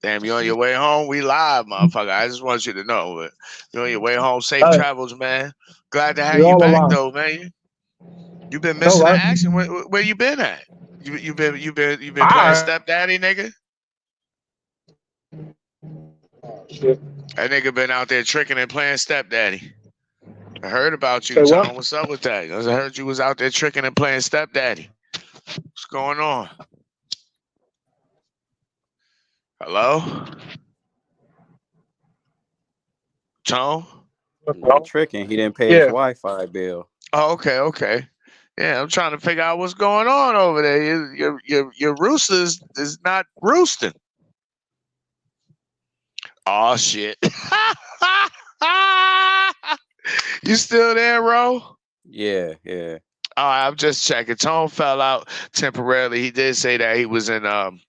Damn, you on your way home? We live, motherfucker. I just want you to know. But you on your way home, safe Hey, travels, man. Glad to have you're you all back, alive. though, man. You been All missing the right. action. Where you been at? You been playing I stepdaddy, nigga. shit. That nigga been out there tricking and playing stepdaddy. I heard about you, Say what? Tone. What's up with that? I heard you was out there tricking and playing stepdaddy. What's going on? Hello, Tone. Not tricking. He didn't pay his Yeah. Wi-Fi bill. Oh, okay. Yeah, I'm trying to figure out what's going on over there. Your rooster is not roosting. Oh shit. You still there, bro? Yeah, yeah. I'm just checking. Tone fell out temporarily. He did say that he was in on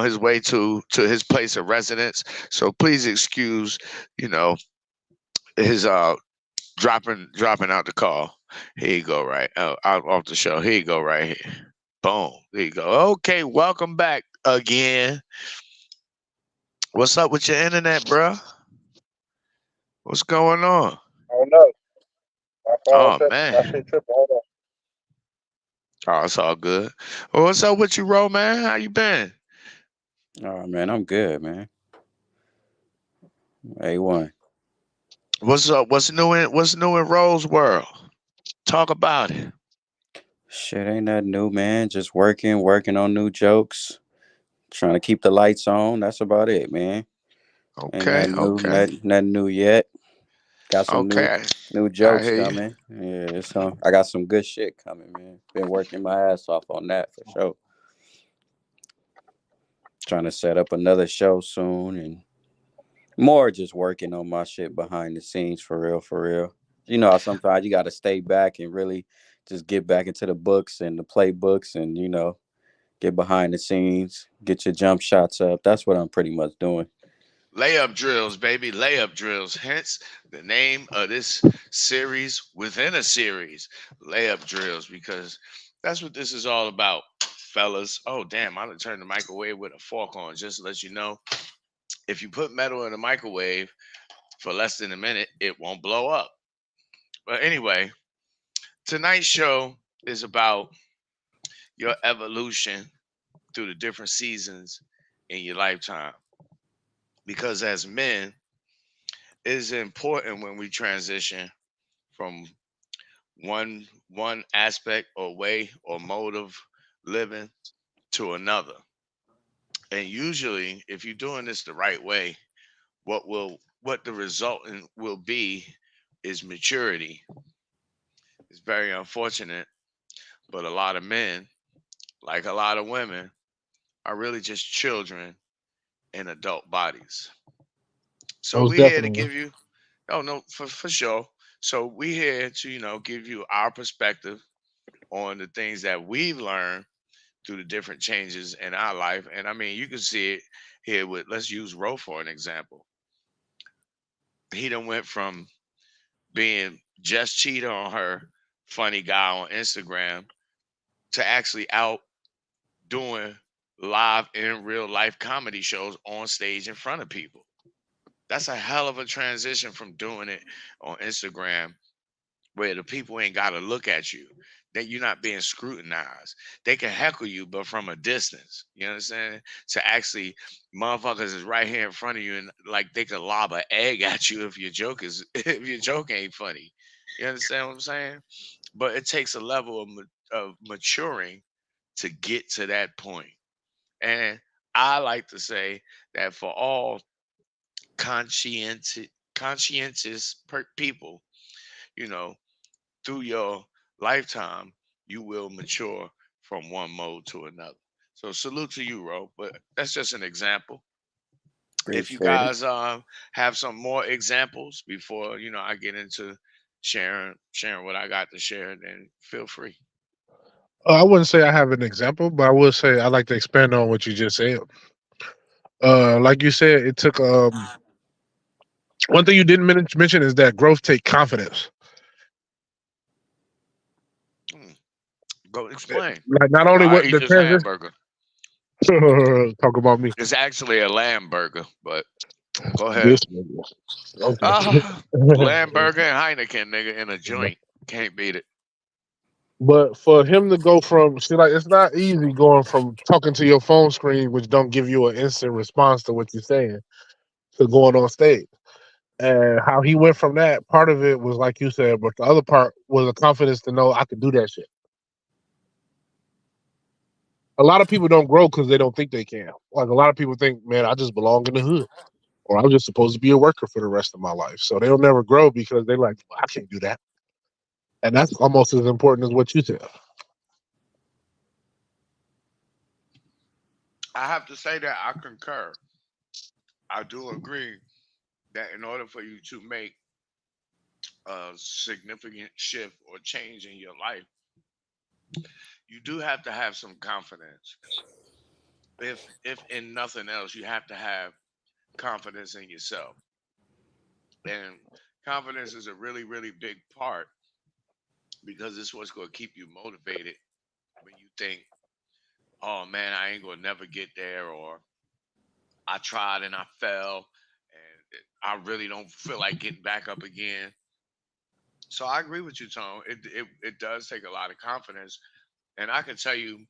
his way to his place of residence. So please excuse, you know, his dropping out the call. Here you go, right out off the show. Here you go, right here. Boom. There you go. Okay, welcome back again. What's up with your internet, bro? What's going on? I don't know. My phone Oh shit. My man. shit tripping. Hold on. Oh, it's all good. Well, what's up with you, Ro, man? How you been? Oh man, I'm good, man. A1. What's up? What's new in Ro's world? Talk about it. Shit ain't nothing new, man. Just working on new jokes. Trying to keep the lights on. That's about it, man. Ain't Okay, nothing new, okay, nothing new yet. Got some okay. new I jokes hear you. coming. Yeah, so I got some good shit coming, man. Been working my ass off on that for sure. Trying to set up another show soon and more just working on my shit behind the scenes for real, for real. You know how sometimes you gotta stay back and really just get back into the books and the playbooks and get behind the scenes, get your jump shots up. That's what I'm pretty much doing. Layup drills, baby, layup drills. Hence the name of this series within a series, layup drills, because that's what this is all about, fellas. Oh damn, I done turned the microwave with a fork on. Just to let you know, if you put metal in the microwave for less than a minute, it won't blow up. But anyway, tonight's show is about your evolution through the different seasons in your lifetime. Because as men, it is important when we transition from one aspect or way or mode of living to another. And usually, if you're doing this the right way, what the resultant will be is maturity. It's very unfortunate, but a lot of men, like a lot of women, are really just children in adult bodies. So Most we here to definitely. give you, oh no, for sure. So we here to give you our perspective on the things that we've learned through the different changes in our life. And I mean, you can see it here with, let's use Ro for an example. He done went from being just cheater on her, funny guy on Instagram, to actually out doing live in real life comedy shows on stage in front of people. That's a hell of a transition from doing it on Instagram where the people ain't got to look at you. That you're not being scrutinized. They can heckle you, but from a distance. You understand? To actually, motherfuckers is right here in front of you, and like they could lob an egg at you if your joke is if your joke ain't funny. You understand what I'm saying? But it takes a level of maturing to get to that point. And I like to say that for all conscientious people, you know, through your lifetime, you will mature from one mode to another. So salute to you, Ro. But that's just an example. If you Appreciate it. guys have some more examples before I get into sharing what I got to share, then feel free. I wouldn't say I have an example, but I will say I like to expand on what you just said. Like you said, it took one thing you didn't mention is that growth take confidence. Mm. Go explain. Like not only I what eat the this transition. hamburger. Talk about me. It's actually a lamb burger, but go ahead. This nigga. Okay. Ah, lamb burger and Heineken, nigga, in a joint. Can't beat it. But for him to go from see, like it's not easy going from talking to your phone screen, which don't give you an instant response to what you're saying, to going on stage. And how he went from that, part of it was like you said, but the other part was a confidence to know I could do that shit. A lot of people don't grow because they don't think they can. Like a lot of people think, man, I just belong in the hood, or I'm just supposed to be a worker for the rest of my life. So they'll never grow because they're like, well, I can't do that. And that's almost as important as what you said. I have to say that I concur. I do agree that in order for you to make a significant shift or change in your life, you do have to have some confidence. If in nothing else, you have to have confidence in yourself. And confidence is a really, really big part because it's what's going to keep you motivated when you think, oh man, I ain't going to never get there, or I tried and I fell, and I really don't feel like getting back up again. So I agree with you, Tone. It does take a lot of confidence. And I can tell you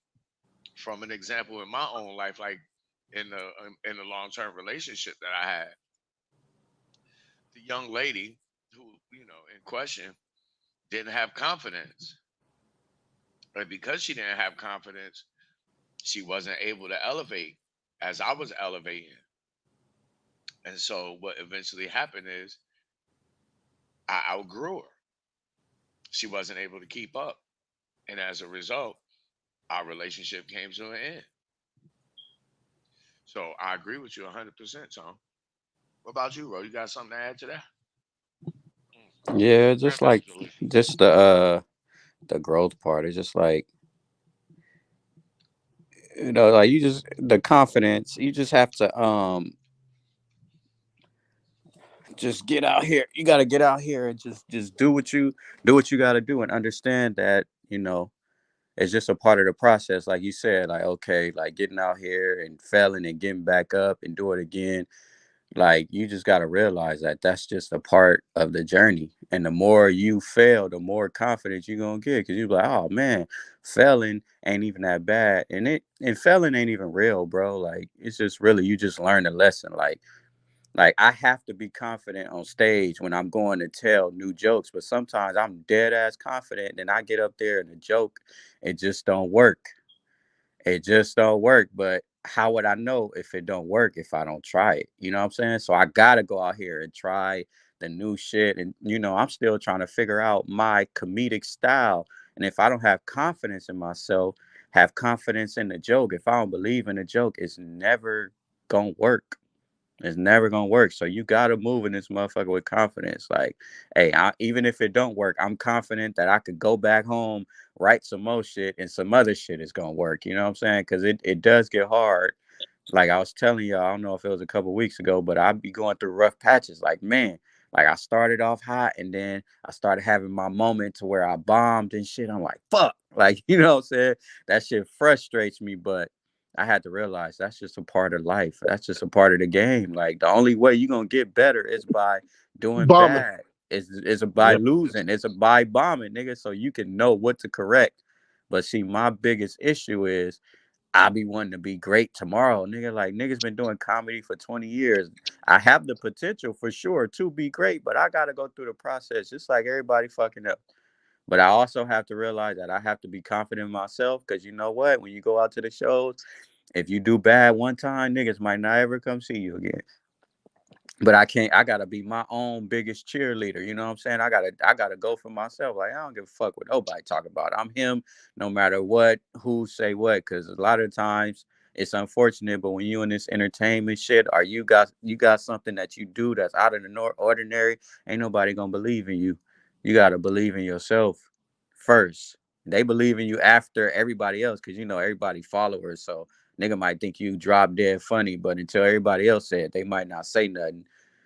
from an example in my own life, like in the long term relationship that I had, the young lady who in question didn't have confidence, and because she didn't have confidence, she wasn't able to elevate as I was elevating. And so what eventually happened is I outgrew her. She wasn't able to keep up, and as a result, our relationship came to an end. So I agree with you 100%, Tom. What about you, Ro? You got something to add to that? Yeah, Man, just that was like delicious. just the growth part is just like, like you just the confidence. You just have to just get out here. You got to get out here and just do what you got to do, and understand that it's just a part of the process. Like you said, like, okay, like getting out here and failing and getting back up and do it again. Like, you just got to realize that that's just a part of the journey. And the more you fail, the more confidence you're gonna get, because you're like, oh man, failing ain't even that bad. And failing ain't even real, bro. Like, it's just really, you just learn a lesson. Like, I have to be confident on stage when I'm going to tell new jokes, but sometimes I'm dead ass confident and I get up there and the joke, it just don't work. It just don't work. But how would I know if it don't work if I don't try it? You know what I'm saying? So I gotta go out here and try the new shit. And I'm still trying to figure out my comedic style. And if I don't have confidence in myself, have confidence in the joke, if I don't believe in the joke, it's never gonna work. It's never gonna work. So you gotta move in this motherfucker with confidence. Like, hey, even if it don't work, I'm confident that I could go back home, write some more shit, and some other shit is gonna work. You know what I'm saying? Because it does get hard. Like I was telling y'all, I don't know if it was a couple weeks ago, but I'd be going through rough patches. Like, man, like I started off hot and then I started having my moment to where I bombed and shit. I'm like, fuck. Like, you know what I'm saying? That shit frustrates me, but I had to realize that's just a part of life. That's just a part of the game. Like, the only way you're gonna get better is by doing Bombing. bad. Is by Yep. losing. It's a by bombing, nigga. So you can know what to correct. But see, my biggest issue is I be wanting to be great tomorrow, nigga. Like, niggas been doing comedy for 20 years. I have the potential for sure to be great, but I gotta go through the process just like everybody fucking up. But I also have to realize that I have to be confident in myself, because you know what? When you go out to the shows, if you do bad one time, niggas might not ever come see you again. But I can't. I gotta be my own biggest cheerleader. You know what I'm saying? I gotta go for myself. Like, I don't give a fuck what nobody talk about. I'm him, no matter what, who say what. Because a lot of times it's unfortunate, but when you in this entertainment shit, or you got something that you do that's out of the ordinary, ain't nobody gonna believe in you. You gotta believe in yourself first. They believe in you after everybody else, because everybody followers. So nigga might think you drop dead funny, but until everybody else said, they might not say nothing.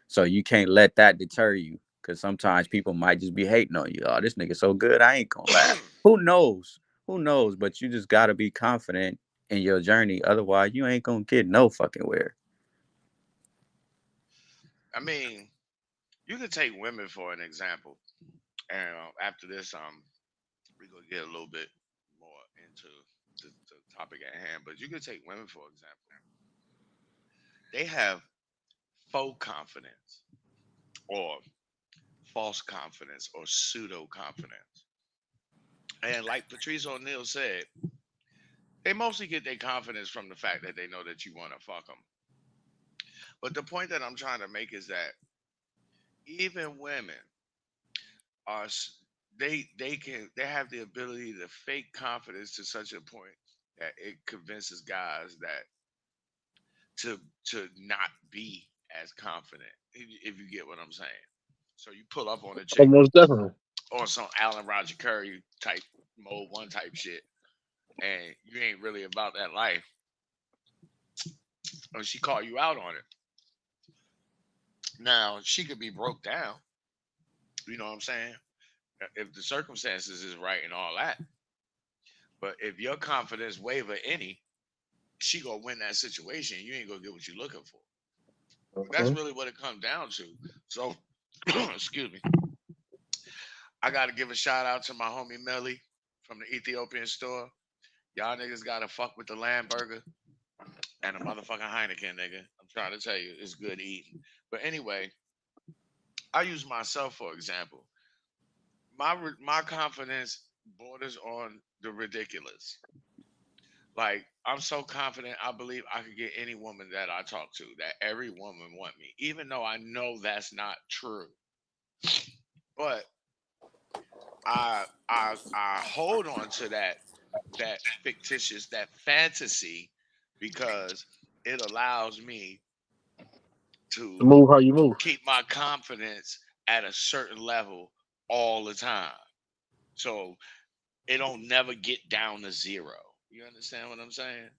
So you can't let that deter you, because sometimes people might just be hating on you. Oh, this nigga so good, I ain't gonna laugh. Who knows? Who knows? But you just gotta be confident in your journey. Otherwise, you ain't gonna get no fucking where. I mean, you can take women for an example, and after this, we gonna get a little bit more into the topic at hand. But you can take women for example. They have faux confidence, or false confidence, or pseudo confidence. And like Patrice O'Neal said, they mostly get their confidence from the fact that they know that you want to fuck them. But the point that I'm trying to make is that even women are they have the ability to fake confidence to such a point that it convinces guys that to not be as confident, if you get what I'm saying. So you pull up on a chick Almost definitely. or some Allen Roger Curry type mode one type shit, and you ain't really about that life, or she call you out on it. Now she could be broke down, you know what I'm saying? If the circumstances is right and all that, but if your confidence waver any, she gonna win that situation. You ain't gonna get what you're looking for. That's Mhm. really what it comes down to. So, excuse me. I gotta give a shout out to my homie Melly from the Ethiopian store. Y'all niggas gotta fuck with the lamb burger and a motherfucking Heineken, nigga. I'm trying to tell you, it's good eating. But anyway, I use myself for example. My confidence borders on the ridiculous. Like I'm so confident, I believe I could get any woman that I talk to. That every woman want me, even though I know that's not true. But I hold on to that fictitious, that fantasy, because it allows me To to move how you move. keep my confidence at a certain level all the time. So it don't never get down to zero. You understand what I'm saying?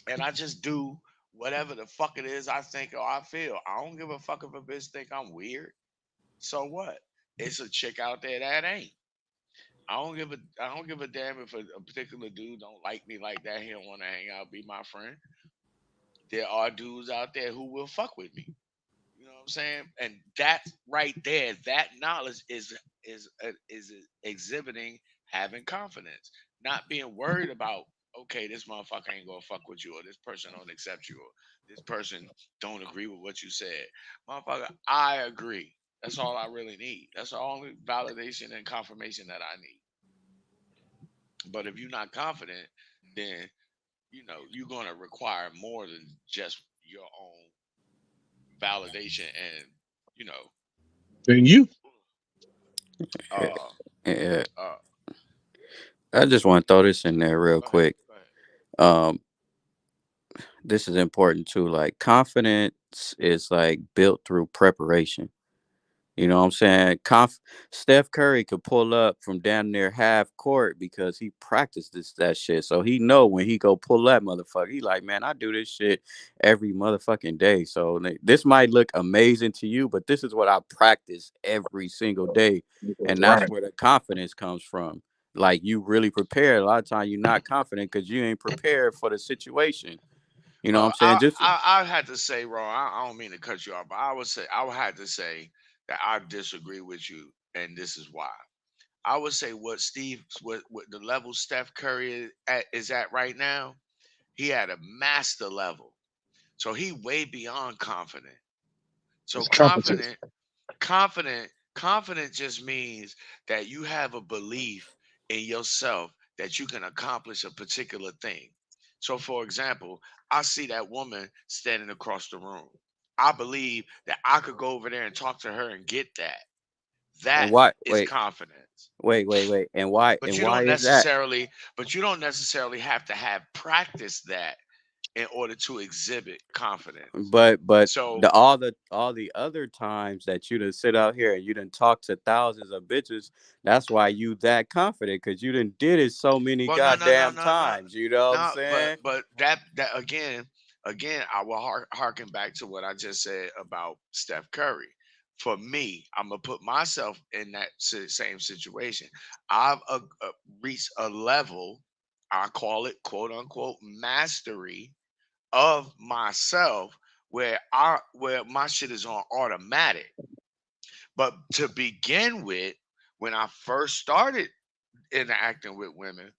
And I just do whatever the fuck it is I think or I feel. I don't give a fuck if a bitch think I'm weird. So what? It's a chick out there that ain't. I don't give a damn if a particular dude don't like me like that. He don't want to hang out, be my friend. There are dudes out there who will fuck with me. You know what I'm saying? And that right there, that knowledge is exhibiting having confidence, not being worried about, okay, this motherfucker ain't gonna fuck with you, or this person don't accept you, or this person don't agree with what you said. Motherfucker, I agree. That's all I really need. That's the only validation and confirmation that I need. But if you're not confident, then you're gonna require more than just your own validation and you know Then you. uh Yeah, uh I just want to throw this in there real go ahead, quick. go ahead. Um, this is important too. Like confidence is like built through preparation. You know what I'm saying? Steph Curry could pull up from down near half court because he practiced that shit. So he know when he go pull that motherfucker, he like, man, I do this shit every motherfucking day. So this might look amazing to you, but this is what I practice every single day. And that's Right. where the confidence comes from. Like you really prepared. A lot of times you're not confident because you ain't prepared for the situation. You know what Well, I'm saying? Just I had to say, Ron, I don't mean to cut you off, but I would have to say that I disagree with you, and this is why. I would say what the level Steph Curry is at right now, he at a master level. So he way beyond confident. So It's competence. confident just means that you have a belief in yourself that you can accomplish a particular thing. So for example, I see that woman standing across the room. I believe that I could go over there and talk to her and get that. and That why? is confidence. Wait. And why? But And you why don't is that? necessarily but you don't necessarily have to have practiced that in order to exhibit confidence. But So the all the other times that you done sit out here and you done talk to thousands of bitches, that's why you that confident because you done did it so many well, no, no, no, goddamn no, no, times. You know what I'm no. saying? But that again, I will harken back to what I just said about Steph Curry. For me, I'm gonna put myself in that same situation. I've reached a level, I call it quote unquote mastery of myself, where my shit is on automatic. But to begin with, when I first started interacting with women,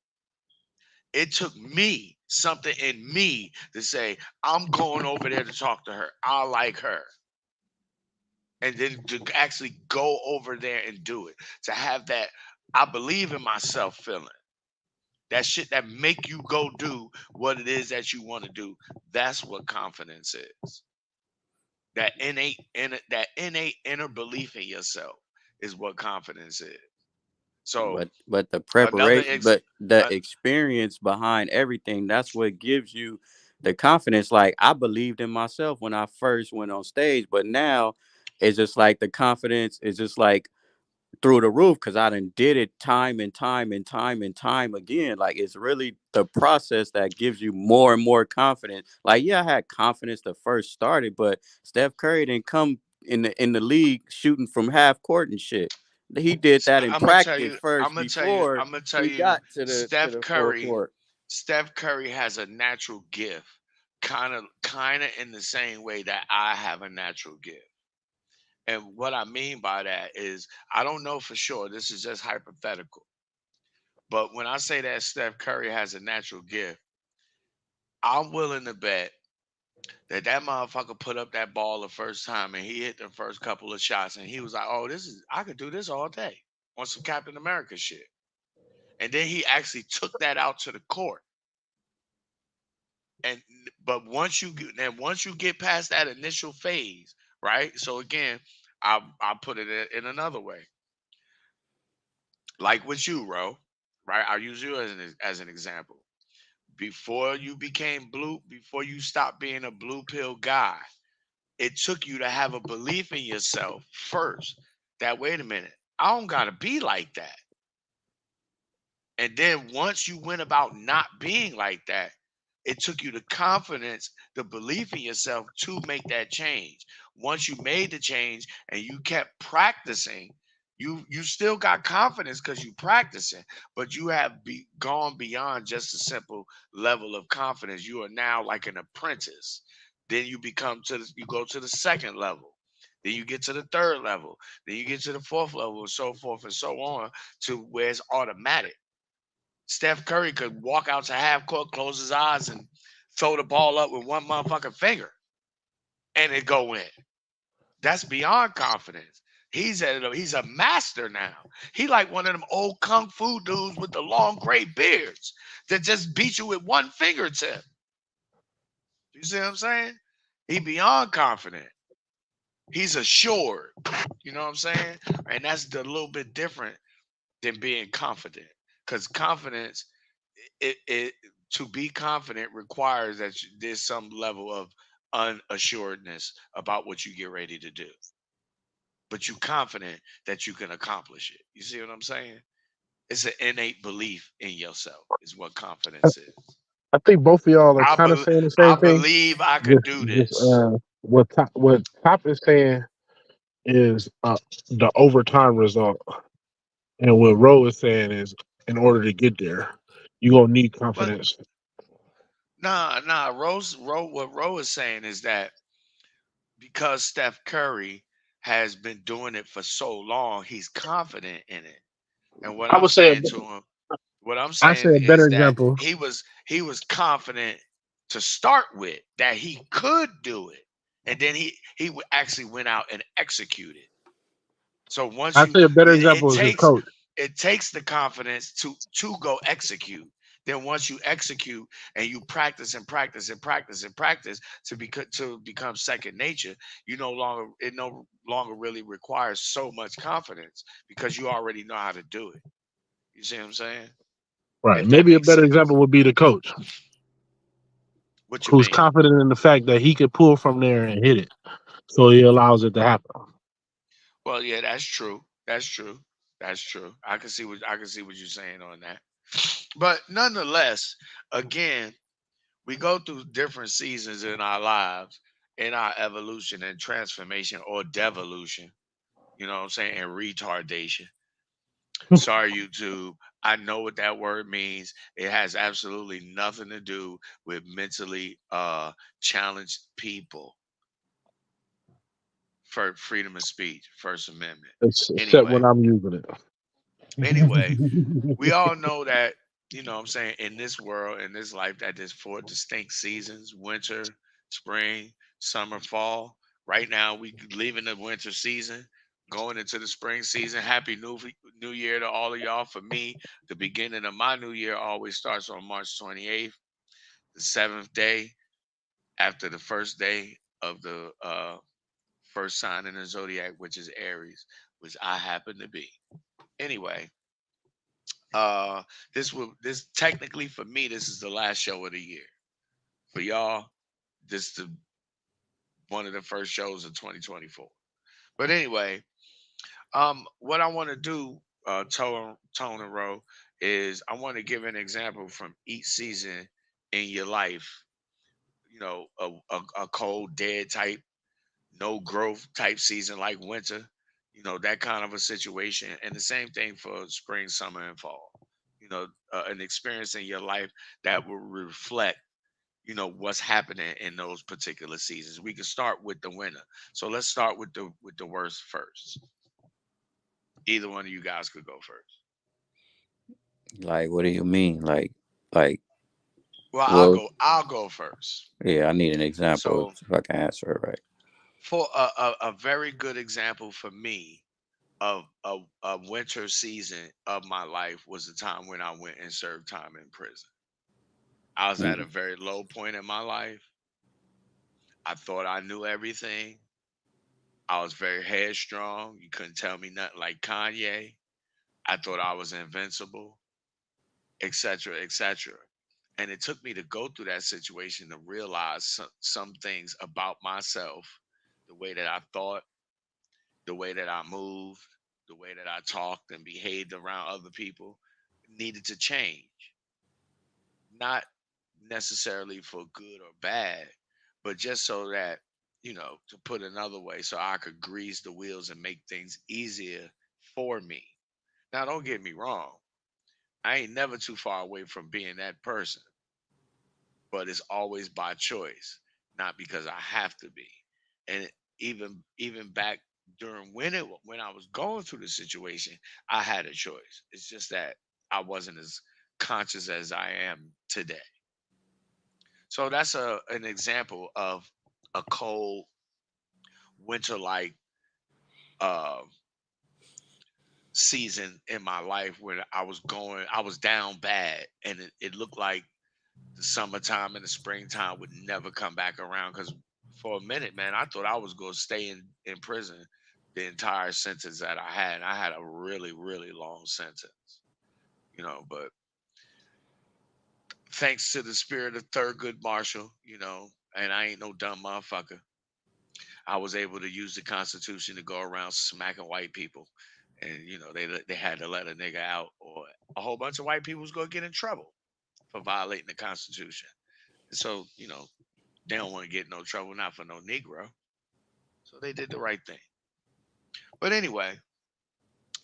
it took me something in me to say, I'm going over there to talk to her. I like her. And then to actually go over there and do it. To have that I believe in myself feeling. That shit that make you go do what it is that you want to do. That's what confidence is. That innate inner belief in yourself is what confidence is. So But the another preparation, ex but the uh, experience behind everything, that's what gives you the confidence. Like, I believed in myself when I first went on stage, but now it's just like the confidence is just like through the roof because I done did it time and time and time and time again. Like, it's really the process that gives you more and more confidence. Like, yeah, I had confidence the first started, but Steph Curry didn't come in the league shooting from half court and shit. He did that in I'm gonna tell practice you, I'm first gonna tell you, before I'm gonna tell he you, got to Steph the full Curry, court. Steph Curry has a natural gift, kind of in the same way that I have a natural gift. And what I mean by that is, I don't know for sure. This is just hypothetical. But when I say that Steph Curry has a natural gift, I'm willing to bet that motherfucker put up that ball the first time and he hit the first couple of shots and he was like, "Oh, I could do this all day on some Captain America shit." And then he actually took that out to the court. And but once you get past that initial phase, right? So again, I'll put it in another way. Like with you, Ro, right? I'll use you as an example. Before you stopped being a blue pill guy, it took you to have a belief in yourself first. That wait a minute, I don't gotta be like that. And then once you went about not being like that, it took you the confidence, the belief in yourself to make that change. Once you made the change and you kept practicing, you still got confidence because you practicing, but you have gone beyond just a simple level of confidence. You are now like an apprentice. Then you go to the second level. Then you get to the third level. Then you get to the fourth level, and so forth and so on, to where it's automatic. Steph Curry could walk out to half court, close his eyes, and throw the ball up with one motherfucking finger, and it go in. That's beyond confidence. He's a master now. He like one of them old kung fu dudes with the long gray beards that just beat you with one fingertip. You see what I'm saying? He beyond confident. He's assured. You know what I'm saying? And that's a little bit different than being confident. Because confidence, it to be confident requires that there's some level of unassuredness about what you get ready to do, but you confident that you can accomplish it. You see what I'm saying? It's an innate belief in yourself is what confidence is. I think both of y'all are i, kind of be- saying the I same thing. believe I could Just, do just this. what Top is saying is the overtime result, and what Roe is saying is in order to get there, you gonna need But confidence. nah, what Rose is saying is that because Steph Curry has been doing it for so long, he's confident in it. And I would say what I'm I say saying a better is that example. he was confident to start with that he could do it, and then actually went out and executed. So once I you say a better it example is his takes coach. it takes the confidence to go execute. Then once you execute and you practice and practice and practice and practice to become second nature, it no longer really requires so much confidence because you already know how to do it. You see what I'm saying? Right. If that Maybe a makes better sense. example would be the coach, What you who's mean? confident in the fact that he could pull from there and hit it, so he allows it to happen. Well, yeah, that's true. That's true. That's true. I can see what you're saying on that. But nonetheless, again, we go through different seasons in our lives, in our evolution and transformation or devolution. You know what I'm saying? And retardation. Sorry, YouTube. I know what that word means. It has absolutely nothing to do with mentally challenged people. For freedom of speech, First Amendment. Except Anyway, when I'm using it. anyway, we all know that, you know what I'm saying, in this world, in this life, that there's four distinct seasons: winter, spring, summer, fall. Right now, we leaving the winter season, going into the spring season. Happy New Year to all of y'all. For me, the beginning of my new year always starts on March 28th, the seventh day after the first day of the first sign in the zodiac, which is Aries, which I happen to be. Anyway, uh, this technically for me, this is the last show of the year. For y'all, this is one of the first shows of 2024. But anyway, what I want to do, Tone and Row, is I want to give an example from each season in your life. You know, a cold, dead type, no growth type season like winter, you know, that kind of a situation. And the same thing for spring, summer, and fall. You know, an experience in your life that will reflect, you know, what's happening in those particular seasons. We can start with the winter. So let's start with the worst first. Either one of you guys could go first. Like, what do you mean? Like, Well, well, I'll go first. yeah, I need an example So if I can answer it right. for a very good example for me of a winter season of my life was the time when I went and served time in prison. I was at a Mm. very low point in my life. I thought I knew everything. I was very headstrong. You couldn't tell me nothing like Kanye. I thought I was invincible, etc., etc. And it took me to go through that situation to realize some things about myself, the way that I thought, the way that I moved, the way that I talked and behaved around other people needed to change. Not necessarily for good or bad, but just so that, you know, to put another way, so I could grease the wheels and make things easier for me. Now, don't get me wrong. I ain't never too far away from being that person, but it's always by choice, not because I have to be. And even back during when I was going through the situation, I had a choice. It's just that I wasn't as conscious as I am today. So that's an example of a cold winter like uh season in my life when I was down bad, and it looked like the summertime and the springtime would never come back around. Because for a minute, man, I thought I was going to stay in prison the entire sentence that I had. I had a really, really long sentence, you know, but thanks to the spirit of Thurgood Marshall, you know, and I ain't no dumb motherfucker, I was able to use the Constitution to go around smacking white people. And, you know, they had to let a nigga out, or a whole bunch of white people was going to get in trouble for violating the Constitution. So, you know, they don't want to get in no trouble, not for no Negro. So they did the right thing. But anyway,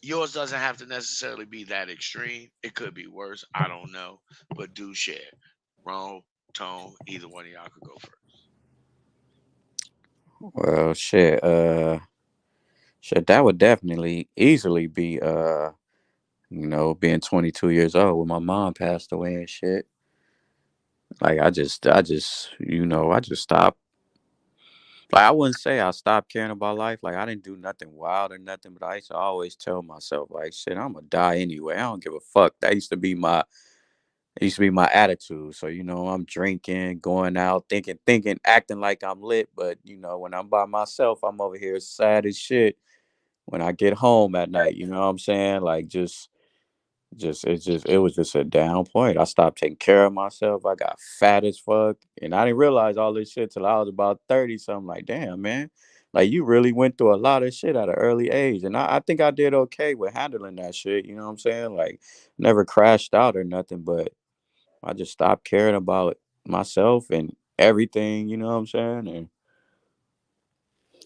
yours doesn't have to necessarily be that extreme. It could be worse. I don't know. But do share. Ron, Tone, either one of y'all could go first. Well, shit, that would definitely easily be being 22 years old when my mom passed away and shit. Like I just stopped. Like I wouldn't say I stopped caring about life. Like I didn't do nothing wild or nothing, but I used to always tell myself like, shit, I'm gonna die anyway. I don't give a fuck. That used to be my It used to be my attitude. So, I'm drinking, going out, thinking, acting like I'm lit. But, when I'm by myself, I'm over here sad as shit when I get home at night. You know what I'm saying? Like, it was just a down point. I stopped taking care of myself. I got fat as fuck. And I didn't realize all this shit till I was about 30. So I'm like, damn, man. Like, you really went through a lot of shit at an early age. And I think I did okay with handling that shit. You know what I'm saying? Like, never crashed out or nothing, but I just stopped caring about myself and everything, you know what I'm saying? And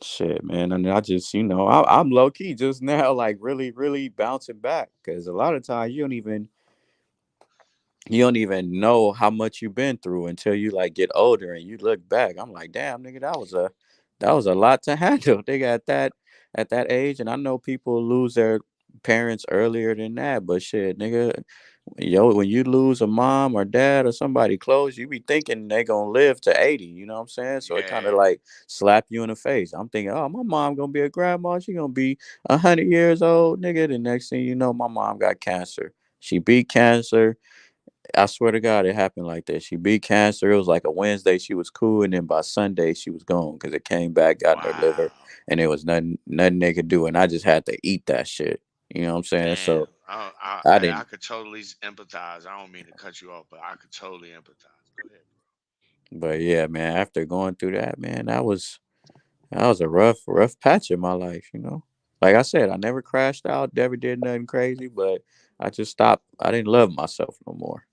Shit, man. And I just, I'm low key just now, like really, really bouncing back because a lot of times you don't even know how much you've been through until you like get older and you look back. I'm like, damn, nigga, that was a lot to handle. Nigga, at that age, and I know people lose their parents earlier than that, but shit, nigga, yo, when you lose a mom or dad or somebody close, you be thinking they gonna live to 80. You know what I'm saying? So it kind of Yeah, like slap you in the face. I'm thinking, oh, my mom gonna be a grandma. She gonna be 100 years old, nigga. The next thing you know, my mom got cancer. She beat cancer. I swear to God, it happened like that. She beat cancer. It was like a Wednesday, she was cool, and then by Sunday, she was gone because it came back, got in her liver, wow. and it was nothing they could do, and I just had to eat that shit. You know what I'm saying? Damn, So I I didn't. could totally empathize. I don't mean to cut you off, but I could totally empathize. Go ahead, But yeah, man, after going through that, man, that was a rough patch in my life. Like I said, I never crashed out, never did nothing crazy, but I just stopped. I didn't love myself no more.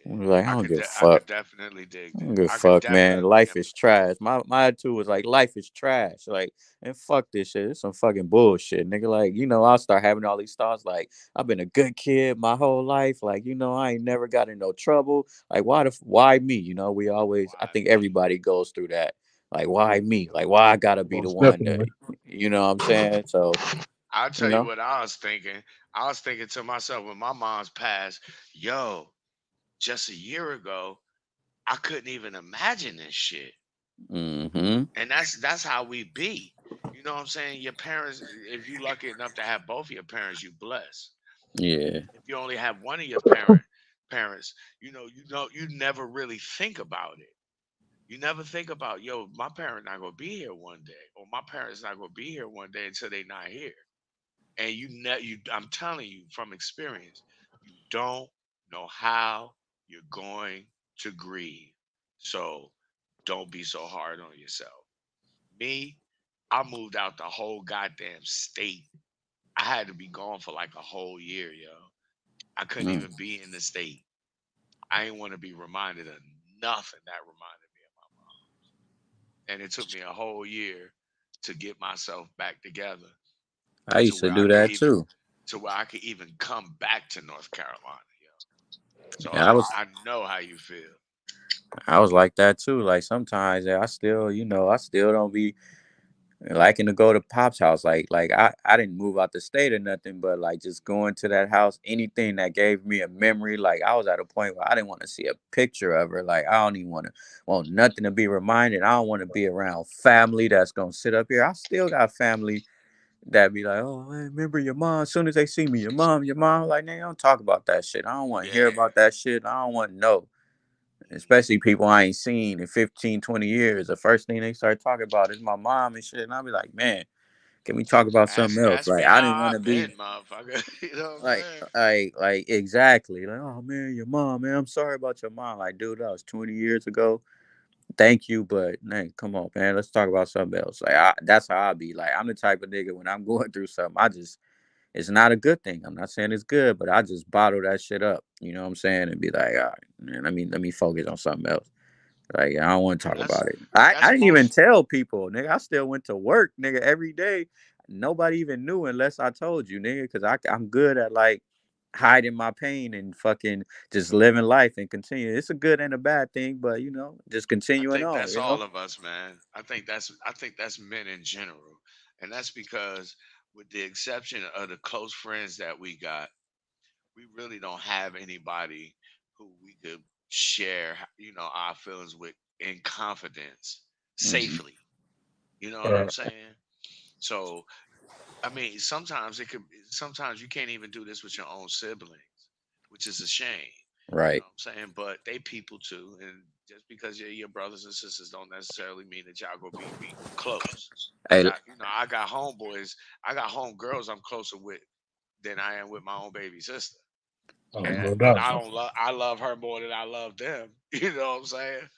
bro. I was like, I Yeah, don't give a I fuck. could definitely dig I don't that. give a I could fuck, man. definitely Life is empathize. trash. My attitude was like, life is trash. Like, and fuck this shit. It's some fucking bullshit, nigga. Like, I'll start having all these thoughts. Like, I've been a good kid my whole life. Like, I ain't never got in no trouble. Like, why me? We always. I Why think me? everybody goes through that. Like, why me? Like, why I gotta be the Most one definitely. to, you know what I'm saying? So, I'll you tell you know. what I was thinking. I was thinking to myself when my mom's passed, yo, just a year ago, I couldn't even imagine this shit. Mm-hmm. And that's how we be. You know what I'm saying? Your parents, if you lucky enough to have both of your parents, you blessed. Yeah. If you only have one of your parents, you never really think about it. You never think about, yo, my parent not gonna be here one day, or my parents not gonna be here one day until they not here. And I'm telling you from experience, you don't know how you're going to grieve. So don't be so hard on yourself. Me, I moved out the whole goddamn state. I had to be gone for like a whole year, yo. I couldn't Mm. even be in the state. I ain't want to be reminded of nothing that reminded me of my mom. And it took me a whole year to get myself back together I to used to where I do could that even too. come back to North Carolina, yo. So Yeah, I know how you feel. I was like that too. Like sometimes I still don't be liking to go to Pop's house. Like I didn't move out the state or nothing, but like just going to that house, anything that gave me a memory. Like I was at a point where I didn't want to see a picture of her. Like I don't even want nothing to be reminded. I don't want to be around family that's gonna sit up here. I still got family that be like, oh man, remember your mom? As soon as they see me, your mom. Like, nigga, don't talk about that shit. I don't want to hear Yeah. about that shit. I don't want to know. Mhm. Especially people I ain't seen in 15, 20 years. The first thing they start talking about is my mom and shit. And I'll be like, man, can we talk about something else? Ask Like me I how didn't want to I've be been, motherfucker. You know what I'm like saying? like exactly. Like, oh man, your mom, man. I'm sorry about your mom. Like, dude, that was 20 years ago. Thank you, but man, come on, man. Let's talk about something else. Like that's how I be. Like I'm the type of nigga when I'm going through something, it's not a good thing. I'm not saying it's good, but I just bottle that shit up. You know what I'm saying? And be like, all right, man, let me focus on something else. Like I don't want to talk That's about it. I that's didn't even most tell people, nigga. I still went to work, nigga, every day. Nobody even knew unless I told you, nigga, because I'm good at like hiding my pain and fucking just living life and continue. It's a good and a bad thing, but just I continuing think on. that's all of us, man. I think that's men in general. And that's because with the exception of the close friends that we got, we really don't have anybody who we could share, our feelings with in confidence Hmm. safely. You know what I'm Uh, saying? So, I mean, sometimes you can't even do this with your own siblings, which is a shame. You know Right. what I'm saying? But they people too. And just because you're your brothers and sisters don't necessarily mean that y'all gonna be close. Cause Hey, I got homeboys, I got homegirls I'm closer with than I am with my own baby sister. no But doubt. I love her more than I love them. You know what I'm saying?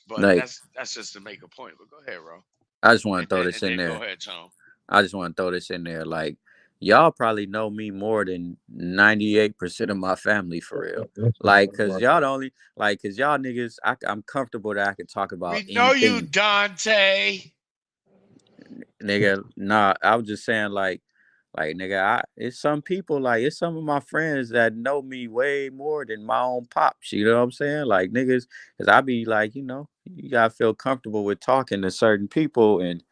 But like that's just to make a point. But go ahead, bro. I just want And to throw then this and in then there. go ahead, Tone. I just want to throw this in there. Like, y'all probably know me more than 98% of my family for real. Like, cause y'all the only, like, cause y'all niggas, I'm comfortable that I can talk We about know you, anything. Dante. nigga. Nah, I was just saying like nigga, it's some people like it's some of my friends that know me way more than my own pops. You know what I'm saying? Like niggas, cause I be like, you gotta feel comfortable with talking to certain people and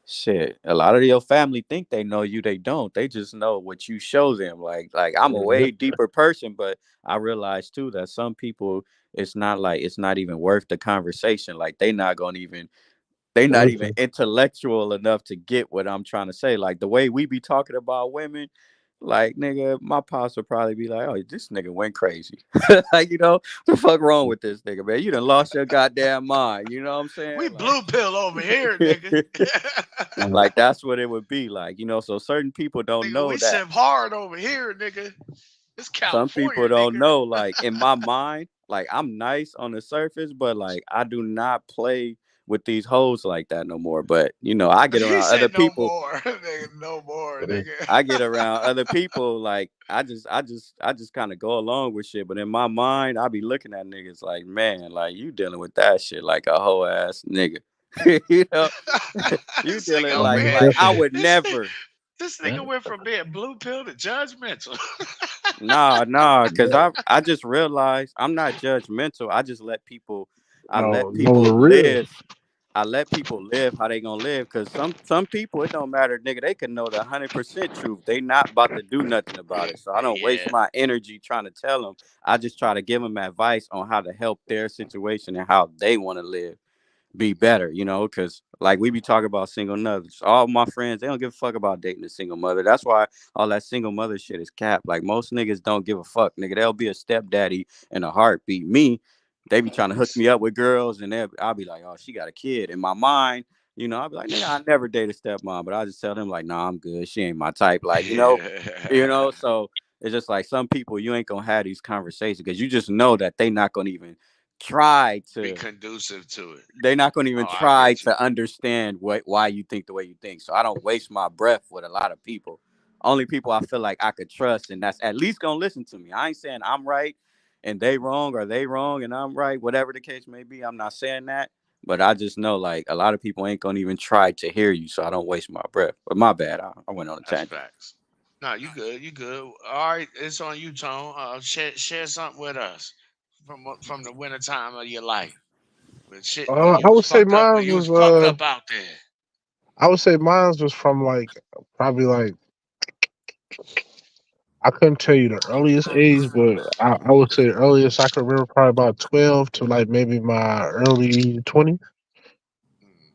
shit. A lot of your family think they know you, they don't. They just know what you show them. Like I'm a way deeper person, but I realize too that some people it's not even worth the conversation. Like they not even Listen, intellectual enough to get what I'm trying to say. Like the way we be talking about women, like nigga, my pops would probably be like, "Oh, this nigga went crazy." Like what the fuck wrong with this nigga, man? You done lost your goddamn mind. You know what I'm We saying? blue pill over here, nigga. Like that's what it would be like. So certain people don't Nigga, know we that. sip hard over here, nigga. It's Some people California, don't nigga. know. Like in my mind, like I'm nice on the surface, but like I do not play with these hoes like that no more. But I get He around other said no people. more, nigga. No more, nigga. I get around other people like I just kind of go along with shit, but in my mind I be looking at niggas like, man, like you dealing with that shit like a whole ass nigga. you know, you This nigga dealing over like most here. like I definitely. would This never. this nigga went from being blue pill to judgmental. Nah, cuz Yeah. I just realized I'm not judgmental. I let No, no, people the real. live. I let people live how they gonna live because some people it don't matter, nigga. They can know the 100% truth. They not about to do nothing about it. So I don't waste Yeah, my energy trying to tell them. I just try to give them advice on how to help their situation and how they want to live be better, because like we be talking about single mothers. All my friends, they don't give a fuck about dating a single mother. That's why all that single mother shit is cap. Like most niggas don't give a fuck, nigga. They'll be a stepdaddy in a heartbeat. Me, they be trying to hook facts. me up with girls, and I'll be like, oh, she got a kid. In my mind, I'll be like, nigga, I never date a stepmom, but I just tell them like, nah, I'm good. She ain't my type. Like, Yeah, So it's just like some people you ain't gonna have these conversations because you just know that they not gonna even try be to conducive to it. they're not going to even Oh, I try get you. to understand why you think the way you think. So I don't waste my breath with a lot of people. Only people I feel like I could trust, and that's at least gonna listen to me. I ain't saying I'm right and they wrong, or they wrong and I'm right. Whatever the case may be, I'm not saying that. But I just know like a lot of people ain't gonna even try to hear you, so I don't waste my breath. But my bad, I went on a That's tangent. facts. No, you good. You good. All right, it's on you, Tone. Share something with us from the winter time of your life. When shit, when I you was would say fucked up, when mine you was was fucked up out there. I would say mine was from like probably like I couldn't tell you the earliest age, but I would say earliest I could remember probably about 12 to like maybe my early 20s. Mm,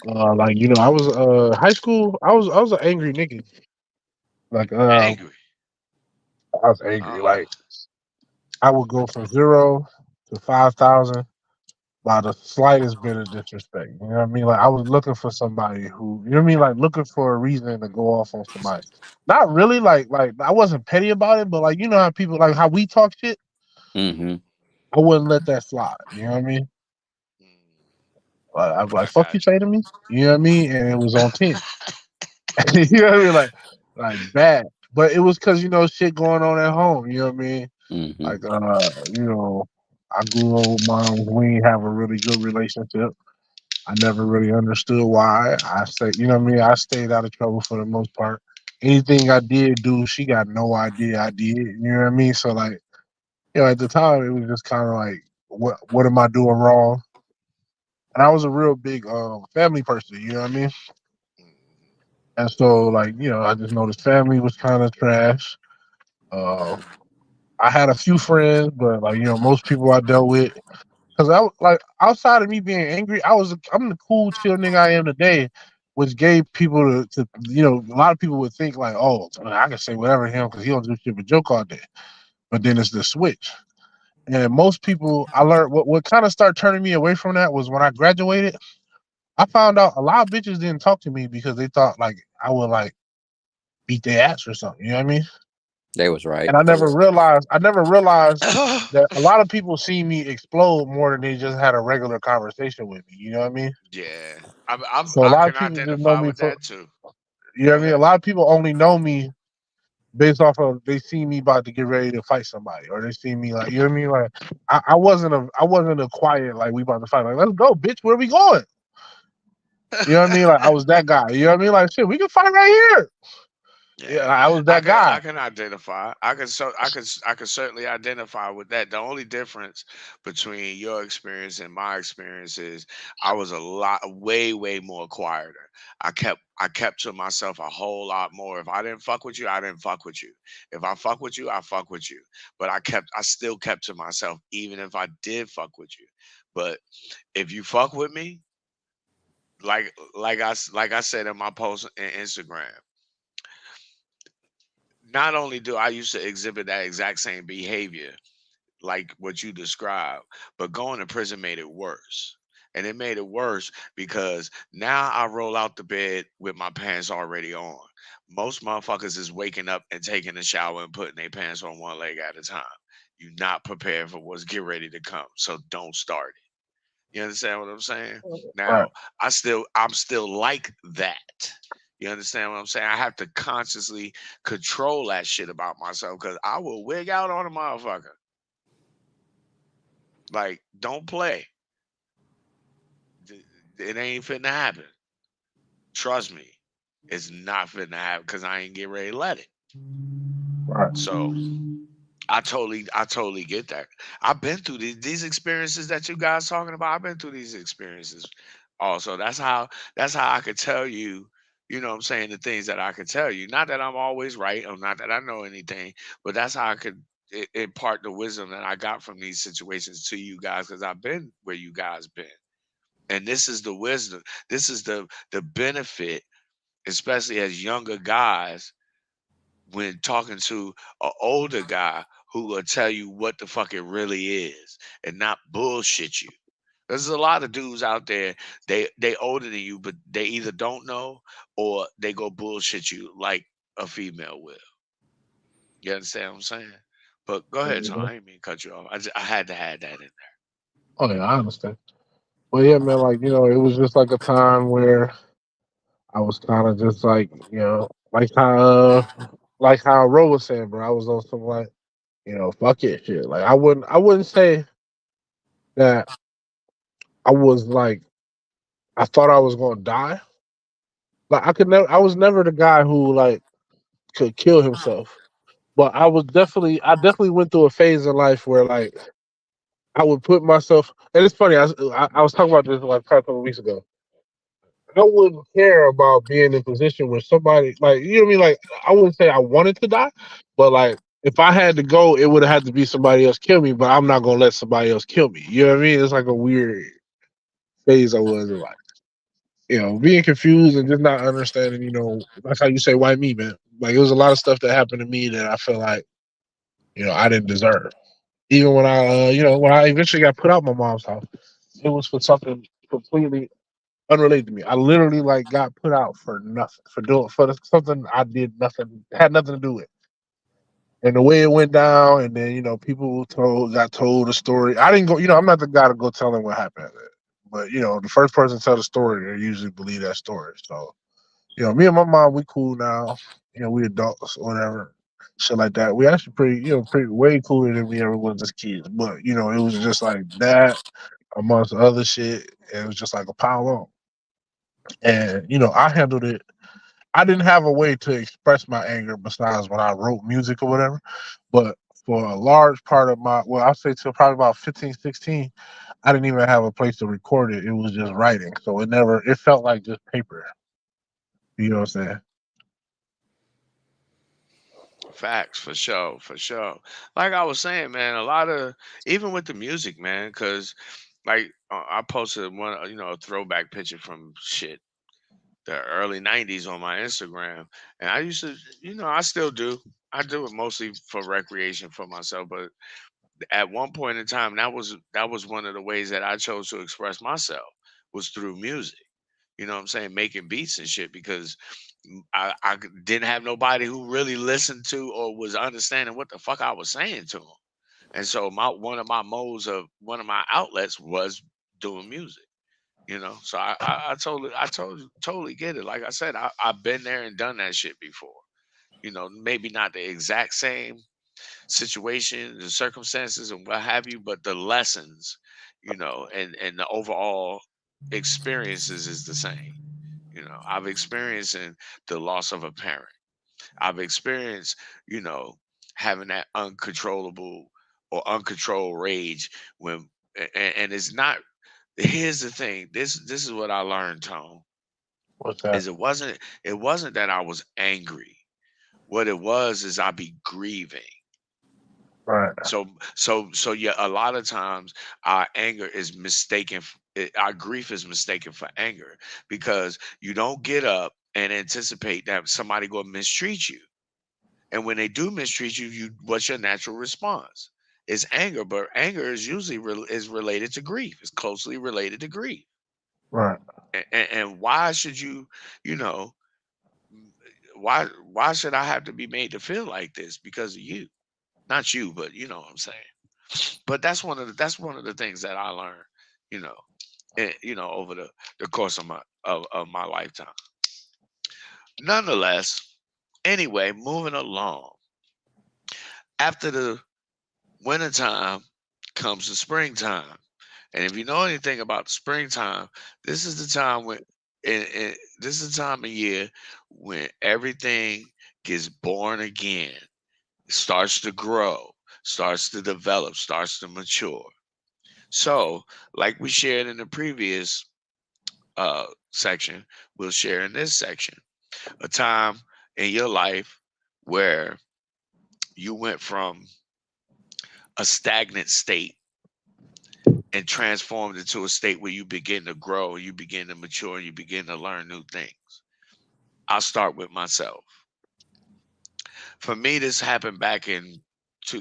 Like I was high school. I was an angry nigga. Like angry. I was angry. Uh Like I would go from 0 to 5,000 by the slightest bit of disrespect. You know what I mean? Like I was looking for somebody who, you know what I mean? Like looking for a reason to go off on somebody. Not really like I wasn't petty about it, but like you know how people like how we talk shit. Mm-hmm. I wouldn't let that slide. You know what I mean? mm, I'd be like, I "Fuck you got you. say to me?" You know what I mean? And it was on 10. You know what I mean? Like bad. But it was because shit going on at home. You know what I mean? Mm-hmm. Like you know, I grew up with mom. We ain't have a really good relationship. I never really understood why. I say, you know what I mean? I stayed out of trouble for the most part. Anything I did do, she got no idea I did. You know what I mean? So like, at the time it was just kind of like, what am I doing wrong? And I was a real big family person. You know what I mean? Mm, And so like, I just noticed family was kind of trash. Uh, I had a few friends, but like, most people I dealt with. Cause like outside of me being angry, I'm the cool chill nigga I am today, which gave people to a lot of people would think like, oh, I can say whatever to him because he don't do shit but joke all day. But then it's the switch, and most people I learned what kind of started turning me away from that was when I graduated. I found out a lot of bitches didn't talk to me because they thought like I would like beat their ass or something. You know what I mean? They was right. And I never realized mm. that a lot of people see me explode more than they just had a regular conversation with me. You know what I mean? Yeah, So a I lot of can people just know identify me with for, that too. you know Go what I mean? A ahead. lot of people only know me based off of they see me about to get ready to fight somebody, or they see me like, you know what I mean? Like I wasn't a quiet like we about to fight. Like let's go, bitch. Where we going? You know what I mean? Like I was that guy. You know what I mean? Like shit, we can fight right here. Yeah, Yeah, I was that I guy. can identify. I can certainly identify with that. The only difference between your experience and my experience is I was a lot, way more quieter. I kept to myself a whole lot more. If I didn't fuck with you, I didn't fuck with you. If I fuck with you, I fuck with you. But I still kept to myself, even if I did fuck with you. But if you fuck with me, like I said in my post in Instagram, not only do I used to exhibit that exact same behavior, like what you described, but going to prison made it worse. And it made it worse because now I roll out the bed with my pants already on. Most motherfuckers is waking up and taking a shower and putting their pants on one leg at a time. You're not prepared for what's get ready to come. So don't start it. You understand what I'm saying? Right. Now, I'm still like that. You understand what I'm saying? I have to consciously control that shit about myself because I will wig out on a motherfucker. Like, don't play. It ain't finna happen. Trust me. It's not finna happen because I ain't get ready to let it. Right. So I totally get that. I've been through these experiences that you guys talking about. I've been through these experiences also. That's how I could tell you, you know what I'm saying, the things that I could tell you. Not that I'm always right or not that I know anything, but that's how I could impart the wisdom that I got from these situations to you guys because I've been where you guys been. And this is the wisdom. This is the benefit, especially as younger guys when talking to an older guy who will tell you what the fuck it really is and not bullshit you. There's a lot of dudes out there, they older than you, but they either don't know or they go bullshit you like a female will. You understand what I'm saying? But go ahead, Tom. Mhm. I didn't mean to cut you off. I had to have that in Oh yeah, I understand. Well, yeah, man. Like it was just like a time where I was kind of just like like how Ro was saying, bro. I was on some like fuck it shit. Like I wouldn't say that I was like I thought I was gonna die. Like I was never the guy who like could kill himself. But I definitely went through a phase in life where like I would put myself, and it's funny. I was talking about this like a couple of weeks ago. I wouldn't care about being in a position where somebody like you know what I mean. Like I wouldn't say I wanted to die, but like if I had to go, it would have had to be somebody else kill me. But I'm not gonna let somebody else kill me. You know what I mean? It's like a weird phase I was in life. Being confused and just not understanding. That's how you say why me, man. Like it was a lot of stuff that happened to me that I feel like I didn't deserve. Even when when I eventually got put out my mom's house, it was for something completely unrelated to me. I literally like got put out for nothing, something I did nothing, had nothing to do with. And the way it went down, and then people got told the story. I didn't go. I'm not the guy to go telling what happened. But the first person to tell the story, they usually believe that story. So me and my mom, we cool now. We adults or whatever, shit like that. We actually pretty way cooler than we ever was as kids. But it was just like that amongst other shit. And it was just like a pile on. And I handled it. I didn't have a way to express my anger besides when I wrote music or whatever. But for a large part of I'll say till probably about 15, 16, I didn't even have a place to record it. It was just writing. So it felt like just paper. You know what I'm saying? there. Facts, for sure, for sure. Like I was saying, man, a lot of even with the music, man, because like I posted one, a throwback picture from shit the early '90s on my Instagram, and I used to, I still do. I do it mostly for recreation for myself, but at one point in time, that was one of the ways that I chose to express myself was through music. You know what I'm saying? Making beats and shit because didn't have nobody who really listened to or was understanding what the fuck I was saying to them. And so one of my outlets was doing music. So I totally get it. Like I said, I've been there and done that shit before. Maybe not the exact same situation, the circumstances, and what have you, but the lessons, and the overall. experiences is the same. I've experienced in the loss of a parent. I've experienced, you know, having that uncontrollable or uncontrolled rage when, and it's not. Here's the thing. This is what I learned, Tone. What's that? Is it wasn't that I was angry. What it was is I be grieving. Right, So yeah, a lot of times our anger is mistaken. Our grief is mistaken for anger because you don't get up and anticipate that somebody going to mistreat you. And when they do mistreat you, what's your natural response? It's anger, but anger is usually is related to grief. It's closely related to grief. right. And why should you, you know, m- why should I have to be made to feel like this because of you? Not you, but you know what I'm saying. But that's one of the things that I learned, you know, over the course of my lifetime. Nonetheless, anyway, moving along. After the wintertime comes the springtime. And if you know anything about the springtime, this is the time this is the time of year when everything gets born again, starts to grow, starts to develop, starts to mature. So, like we shared in the previous section, we'll share in this section a time in your life where you went from a stagnant state and transformed into a state where you begin to grow, you begin to mature, you begin to learn new things. I'll start with myself. For me, this happened back in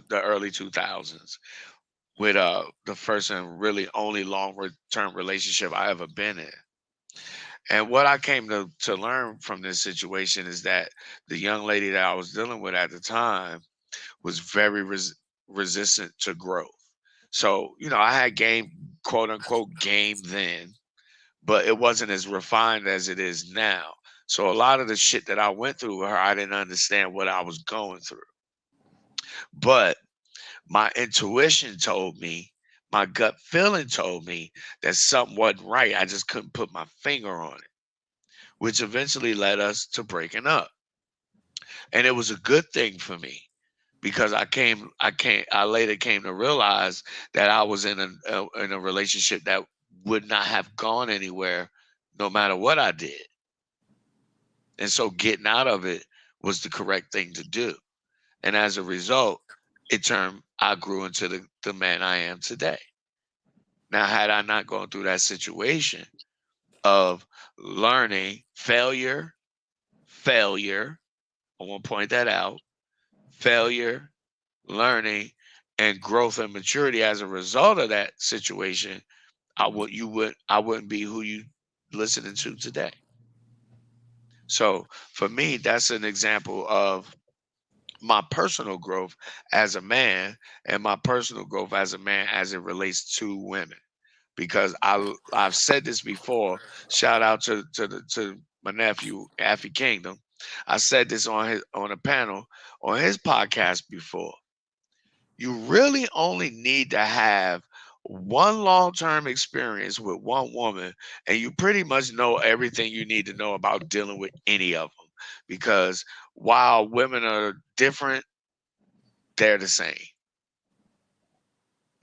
the early 2000s with the first and really only long-term relationship I ever been in. And what I came to learn from this situation is that the young lady that I was dealing with at the time was very resistant to growth. So, I had game, quote unquote, game then, but it wasn't as refined as it is now. So, a lot of the shit that I went through with her, I didn't understand what I was going through. But my intuition told me, my gut feeling told me that something wasn't right. I just couldn't put my finger on it, which eventually led us to breaking up. And it was a good thing for me because I later came to realize that I was in a relationship that would not have gone anywhere no matter what I did. And so getting out of it was the correct thing to do. And as a result, I grew into the man I am today. Now, had I not gone through that situation of learning failure, I want to point that out, failure, learning, and growth and maturity as a result of that situation, I wouldn't be who you listening to today. So for me, that's an example of my personal growth as a man and my personal growth as a man as it relates to women. Because I've said this before. Shout out to my nephew, Affy Kingdom. I said this on a panel on his podcast before. You really only need to have one long-term experience with one woman, and you pretty much know everything you need to know about dealing with any of them. Because while women are different, they're the same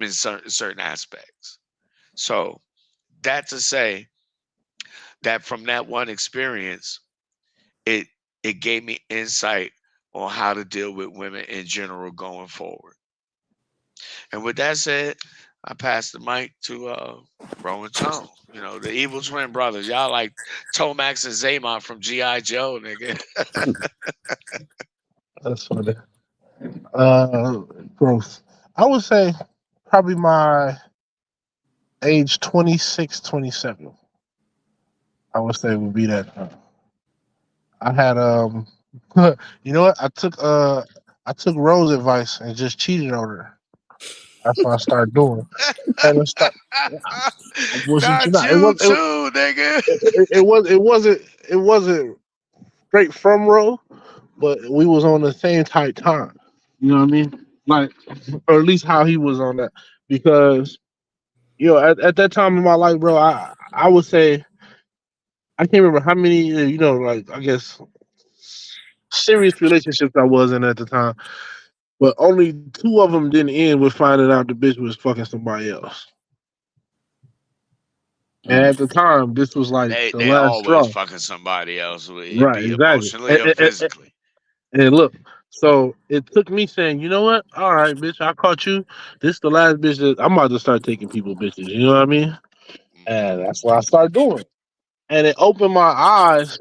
in certain aspects. So that to say that from that one experience, it it gave me insight on how to deal with women in general going forward. And with that said, I pass the mic to Ro and Tone. The evil twin brothers. Y'all like Tomax and Zaymont from G.I. Joe, nigga. That's funny. Uh, growth. I would say probably my age 26, 27. I would say would be that time. I had you know what? I took Rose advice and just cheated on her. That's what I started doing. And I start. I wasn't you Not know it you was too, nigga. it wasn't straight from Rose, but we was on the same tight time. You know what I mean? Like, or at least how he was on that, because at that time in my life, bro, I would say I can't remember how many, like I guess serious relationships I was in at the time, but only two of them didn't end with finding out the bitch was fucking somebody else. And Mm. at the time, this was like the They last always straw. fucking somebody else, it Right, be exactly. emotionally or physically. And look, so it took me saying, you know what? All right, bitch, I caught you. This the last bitch that I'm about to start taking people bitches. You know what I mean? And Hmm. that's what I started doing. And it opened my eyes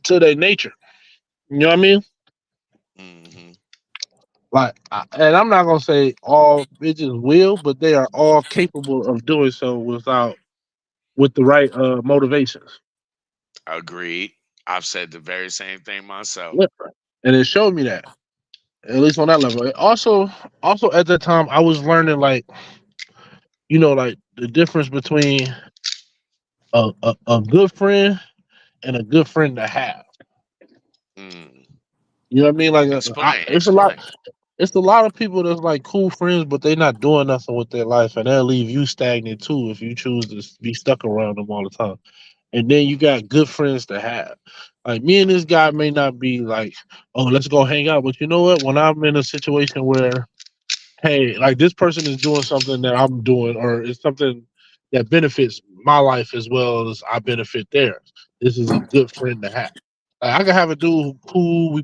to their nature. You know what I mean? Hmm. And I'm not gonna say all bitches will, but they are all capable of doing so with the right motivations. Agreed. I've said the very same thing myself. Yeah. And it showed me that, at least on that level. It also at that time I was learning like, like the difference between a good friend and a good friend to have. Mm. You know what I mean? Like Explain, it's a lot. explain. It's a lot of people that's like cool friends, but they not doing nothing with their life, and they'll leave you stagnant too if you choose to be stuck around them all the time. And then you got good friends to have. Like me and this guy may not be like, oh, let's go hang out, but you know what? When I'm in a situation where, hey, like this person is doing something that I'm doing, or it's something that benefits my life as well as I benefit theirs. This is a good friend to have. Like, I can have a dude who cool. We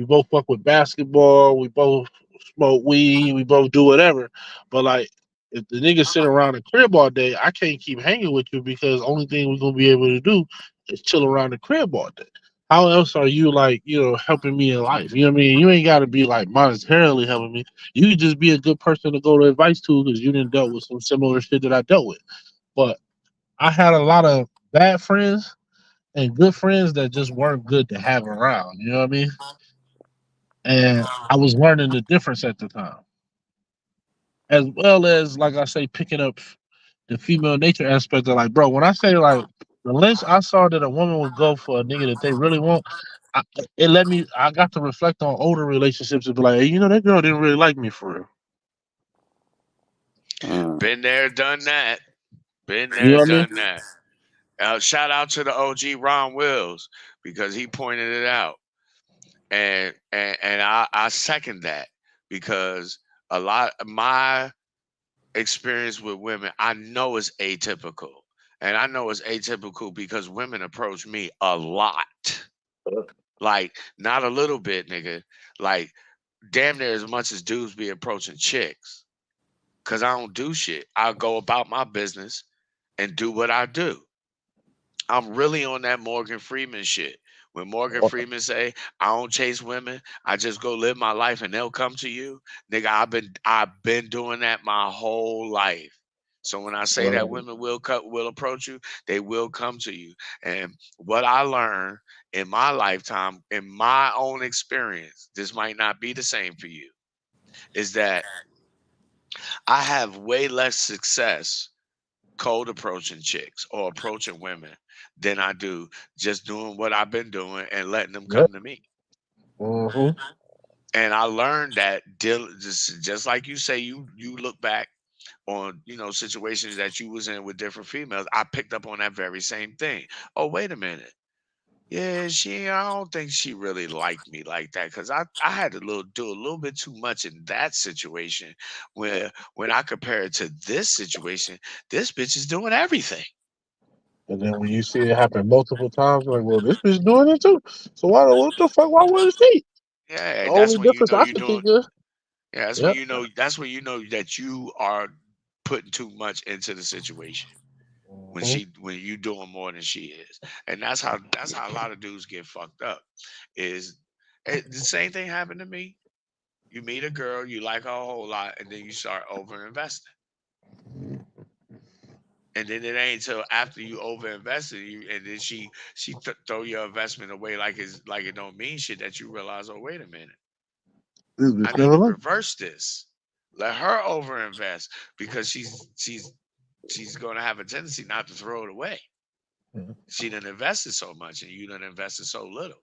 both fuck with basketball. We both smoke weed. We both do whatever. But like, if the nigga sit around the crib all day, I can't keep hanging with you because only thing we're gonna be able to do is chill around the crib all day. How else are you like, helping me in life? You know what I mean? You ain't gotta be like monetarily helping me. You could just be a good person to go to advice to because you didn't dealt with some similar shit that I dealt with. But I had a lot of bad friends and good friends that just weren't good to have around. You know what I mean? And I was learning the difference at the time, as well as like I say, picking up the female nature aspect of like, bro. When I say like the lengths I saw that a woman would go for a nigga that they really want, I, it let me. I got to reflect on older relationships and be like, hey, that girl didn't really like me for real. Mm. Been there, done that. Been You know there, what I mean? done that. Shout out to the OG Ron Wills because he pointed it out, and I second that because a lot of my experience with women I know is atypical, and I know it's atypical because women approach me a lot, like not a little bit, nigga, like damn near as much as dudes be approaching chicks. Cause I don't do shit. I go about my business and do what I do. I'm really on that Morgan Freeman shit. When Morgan Freeman say, I don't chase women, I just go live my life and they'll come to you. Nigga, I've been doing that my whole life. So when I say that women will approach you, they will come to you. And what I learned in my lifetime, in my own experience, this might not be the same for you, is that I have way less success cold approaching chicks or approaching women than I do just doing what I've been doing and letting them Yep. come to me. Mm-hmm. And I learned that just like you say, you look back on situations that you was in with different females. I picked up on that very same thing. Oh, wait a minute. Yeah, I don't think she really liked me like that because I had to do a little bit too much in that situation. Where when I compare it to this situation, this bitch is doing everything. And then when you see it happen multiple times, you're like, well, this bitch doing it too. So what the fuck? Why wouldn't she? Yeah, The and that's only when you difference know I you're could doing. think of, Yeah, that's when yep. you know. That's when you know that you are putting too much into the situation. Hmm. When you doing more than she is, and that's how a lot of dudes get fucked up. Is the same thing happened to me. You meet a girl, you like her a whole lot, and then you start over investing. And then it ain't until after you over invested, and then she throw your investment away like it don't mean shit that you realize, oh wait a minute, This I bitch need never to left. reverse this. Let her over invest because she's going to have a tendency not to throw it away. Mhm. She done invested so much and you done invested so little.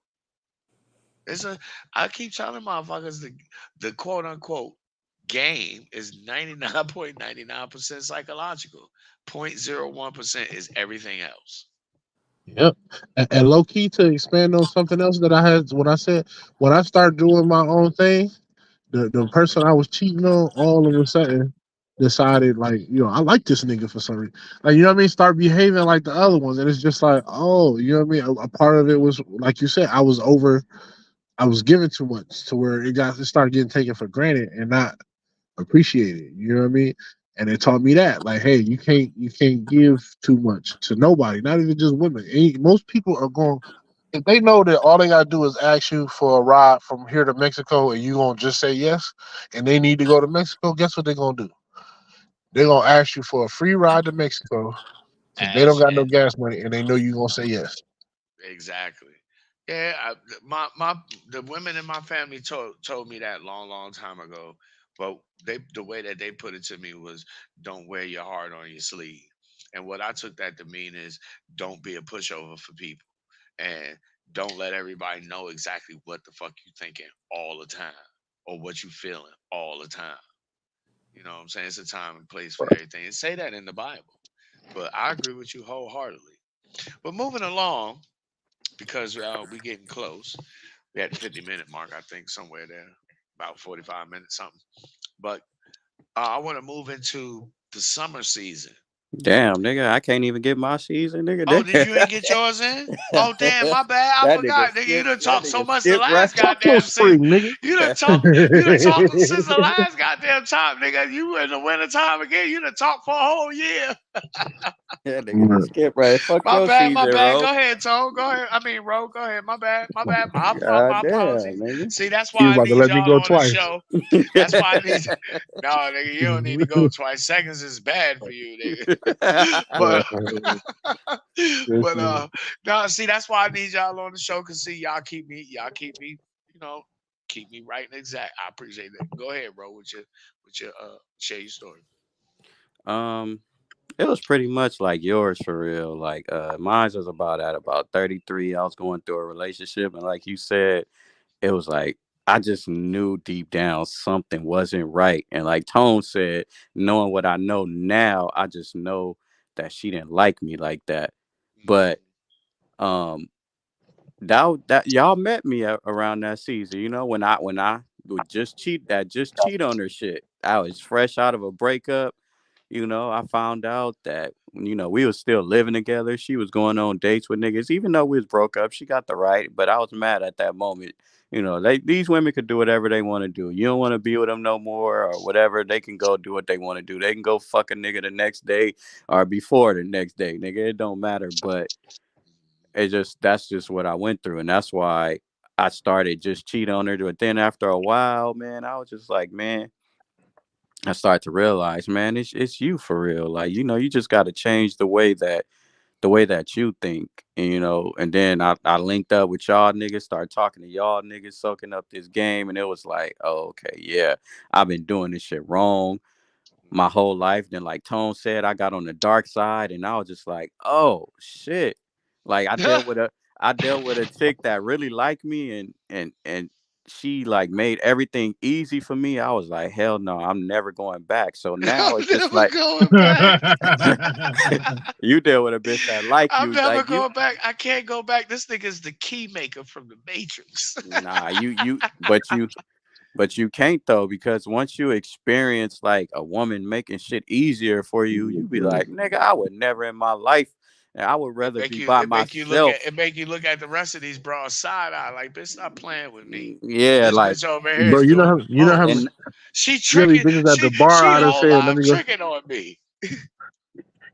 It's a I keep telling motherfuckers the quote unquote. game is 99.99% psychological. 0.01% is everything else. Yep. And low key to expand on something else that I had when I said when I start doing my own thing, the person I was cheating on all of a sudden decided like, I like this nigga for some reason. Like, you know what I mean? Start behaving like the other ones. And it's just like, oh, you know what I mean? A part of it was like you said, I was giving too much to where it started getting taken for granted and not appreciated. You know what I mean? And it taught me that, like, hey, you can't give too much to nobody, not even just women. Most people are going if they know that all they gotta do is ask you for a ride from here to Mexico and you gonna just say yes, and they need to go to Mexico, guess what they're gonna do? They're gonna ask you for a free ride to Mexico because they don't As got no and gas money and they know you're gonna say yes. exactly. Yeah, my the women in my family told me that long time ago. But the way that they put it to me was don't wear your heart on your sleeve. And what I took that to mean is don't be a pushover for people. And don't let everybody know exactly what the fuck you thinking all the time or what you feeling all the time. You know what I'm saying? It's a time and place for everything. And say that in the Bible. But I agree with you wholeheartedly. But moving along, because we getting close. We had the 50-minute mark, I think, somewhere there, about 45 minutes something. But I want to move into the summer season. Damn, nigga, I can't even get my season, Oh, nigga. did you ain't get yours in? Oh, damn, my bad. I That nigga forgot, nigga. You skip. done That talked so nigga much the skip right. last Fuck your goddamn season. spring, nigga. You done talked since the last goddamn time, nigga. You in the winter time again. You done talked for a whole year. That nigga just skip right. Fuck My your bad, my season, bad. bro. Go ahead, Tone. Go ahead. I mean, Ro, go ahead. My bad, my bad. My God damn, apologies. nigga. See, that's You why I about to need let me y'all go on the twice. show. That's why I need. No, nigga, you don't need to go twice. Seconds is bad for you, nigga. but, but no. See, that's why I need y'all on the show. Cause see, y'all keep me, you know, keep me right and exact. I appreciate that. Go ahead, bro, with your share your story. um, it was pretty much like yours for real. Like mine was about 33. I was going through a relationship, and like you said, it was like I just knew deep down something wasn't right. And like Tone said, knowing what I know now, I just know that she didn't like me like that. But Mm-hmm. um that y'all met me around that season, when I would just cheat on her shit. I was fresh out of a breakup. I found out that we was still living together. She was going on dates with niggas, even though we was broke up. She got the right, but I was mad at that moment. These women could do whatever they want to do. You don't want to be with them no more or whatever. They can go do what they want to do. They can go fuck a nigga the next day or before the next day, nigga. It don't matter. But that's just what I went through, and that's why I started just cheating on her. But then after a while, man, I was just like, man, I started to realize, man, it's you for real. Like, you just got to change the way that you think, and then I linked up with y'all niggas, started talking to y'all niggas, soaking up this game, and it was like, oh, okay, yeah, I've been doing this shit wrong my whole life. Then, like Tone said, I got on the dark side, and I was just like, oh shit. Like I dealt with a chick that really liked me, and she like made everything easy for me. I was like, hell no, I'm never going back. So now I'm it's just never like going back. you deal with a bitch that like I'm you, never like you. going back. I can't go back. This nigga's the key maker from the Matrix. Nah, but you can't though, because once you experience like a woman making shit easier for you, you be like, nigga, I would never in my life, and I would It rather make be you by it make you look at myself. it make you look at the rest of these bras side eye like bitch stop playing with me. Yeah, This like bitch over here Bro, is you know doing how the you know how most. and She you know how many tricking bitches at the she bar she out and whole said, "Let live me go." tricking on me.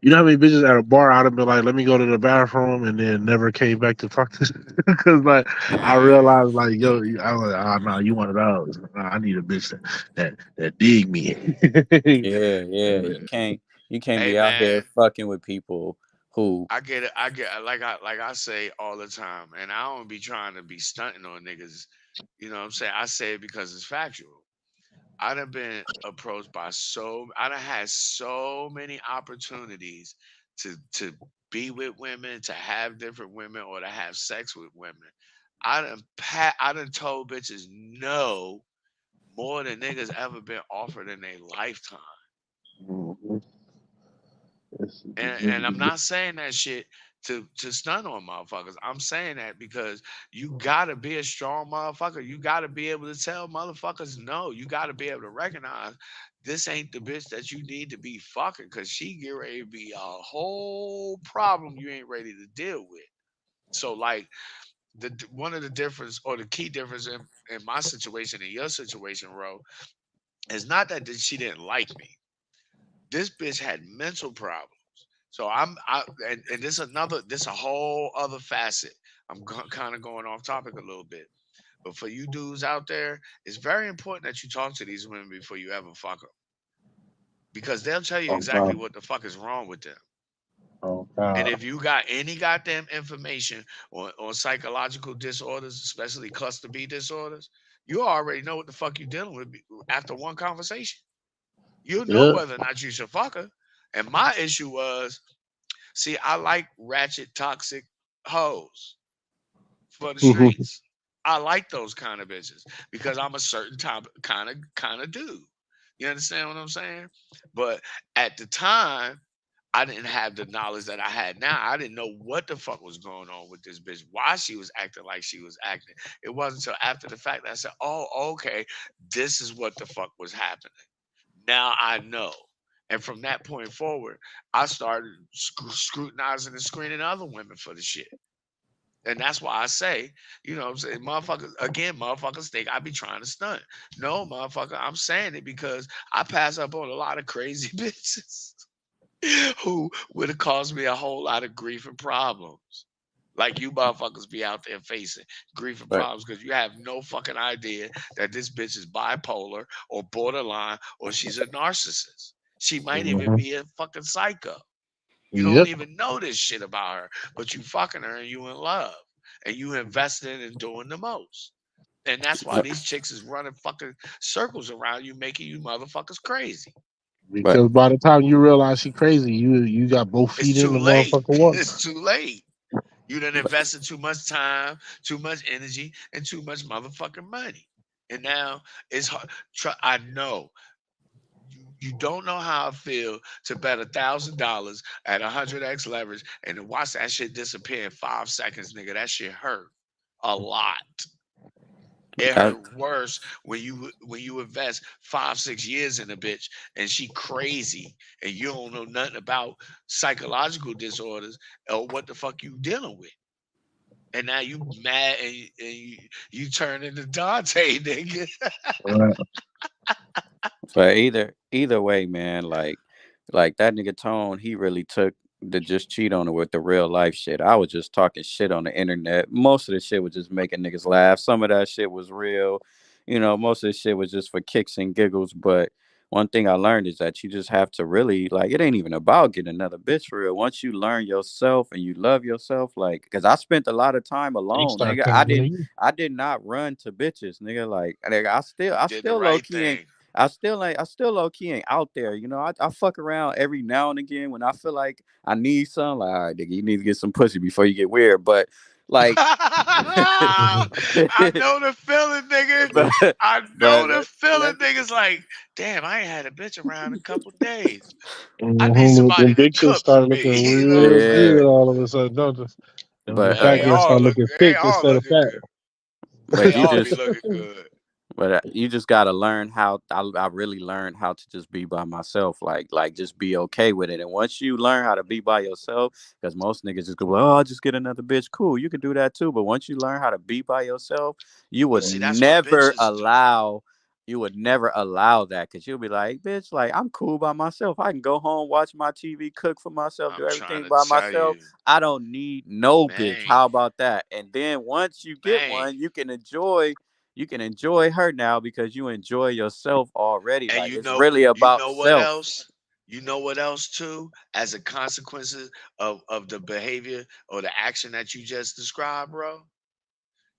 You know how many bitches at a bar out and be like, "Let me go to the bathroom," and then never came back to talk to because like I realized like yo, I was like, oh no, you one of those. Nah, I need a bitch that dig me. yeah, yeah, you can't Hey be out man, here fucking with people who I get it. I get like I say all the time, and I don't be trying to be stunting on niggas. You know what I'm saying? I say it because it's factual. I done been approached by I done had so many opportunities to be with women, to have different women, or to have sex with women. I done told bitches no more than niggas ever been offered in their lifetime. Mhm. It's, And I'm not saying that shit to stun on motherfuckers. I'm saying that because you gotta be a strong motherfucker. You gotta be able to tell motherfuckers no. You gotta be able to recognize this ain't the bitch that you need to be fucking because she get ready to be a whole problem you ain't ready to deal with. So like one of the difference or the key difference in my situation and your situation, Ro, is not that she didn't like me. This bitch had mental problems. So and this a whole other facet. I'm kind of going off topic a little bit, but for you dudes out there, it's very important that you talk to these women before you ever fuck them because they'll tell you oh exactly God, what the fuck is wrong with them. oh And God, if you got any goddamn information on psychological disorders, especially cluster B disorders, you already know what the fuck you're dealing with after one conversation. You'll know yeah. whether or not you should fuck her. And my issue was, see, I like ratchet, toxic hoes for the streets. I like those kind of bitches because I'm a certain type kind of dude. You understand what I'm saying? But at the time, I didn't have the knowledge that I had now. I didn't know what the fuck was going on with this bitch, why she was acting like she was acting. It wasn't until after the fact that I said, "Oh, okay, this is what the fuck was happening." Now I know. And from that point forward, I started scrutinizing and screening other women for the shit. And that's why I say, you know what I'm saying, motherfuckers, again, motherfuckers think I be trying to stunt. No, motherfucker, I'm saying it because I pass up on a lot of crazy bitches who would have caused me a whole lot of grief and problems. Like you motherfuckers be out there facing grief and But problems because you have no fucking idea that this bitch is bipolar or borderline or she's a narcissist. She might even Mhm. be a fucking psycho. You don't Yep. even know this shit about her, but you fucking her and you in love and you invested in doing the most. And that's why these chicks is running fucking circles around you, making you motherfuckers crazy. but Because by the time you realize she crazy, you got both It's feet in too the late. motherfucking water. It's too late. You done invested too much time, too much energy, and too much motherfucking money. And now it's hard. I know you don't know how I feel to bet $1,000 at 100x leverage and to watch that shit disappear in 5 seconds, nigga. That shit hurt a lot. It I, hurt worse when you invest 5 6 years in a bitch and she crazy and you don't know nothing about psychological disorders or what the fuck you dealing with. And now you mad and you turn into Dante, nigga. Right. but either way, man, like that nigga Tone, he really took the just cheat on her with the real life shit. I was just talking shit on the internet. Most of the shit was just making niggas laugh. Some of that shit was real. Most of the shit was just for kicks and giggles. But one thing I learned is that you just have to really like it ain't even about getting another bitch for real. Once you learn yourself and you love yourself, like because I spent a lot of time They alone, start nigga. turning into you. I did not run to bitches, nigga. Like nigga, You I did the still low right key ain't thing. I still low key ain't out there. I fuck around every now and again when I feel like I need some. Like, all right, nigga, you need to get some pussy before you get weird. But like, I know the feeling, nigga. but I know but the feeling, let me niggas like, damn, I ain't had a bitch around in a couple days. I need Mhm. somebody Them to big shit cook for started me. looking You know what I'm real saying? yeah. good all of a sudden, don't they? The But Now fat girls start looking they thick all instead of looking fat. good. They but you all be just looking good. you just gotta learn how. I really learned how to just be by myself, like just be okay with it. And once you learn how to be by yourself, because most niggas just go, "Oh, I'll just get another bitch." Cool, you can do that too. But once you learn how to be by yourself, you But would see, that's what never bitches do. allow. You would never allow that because you'll be like, "Bitch, like I'm cool by myself. I can go home, watch my TV, cook for myself, I'm do trying everything to by tell myself. you, I don't need no bitch." man, How about that? And then once you get man. one, you can enjoy her now because you enjoy yourself already. And Like it's really you about know what self. else? You know what else too? As a consequences of the behavior or the action that you just described, bro,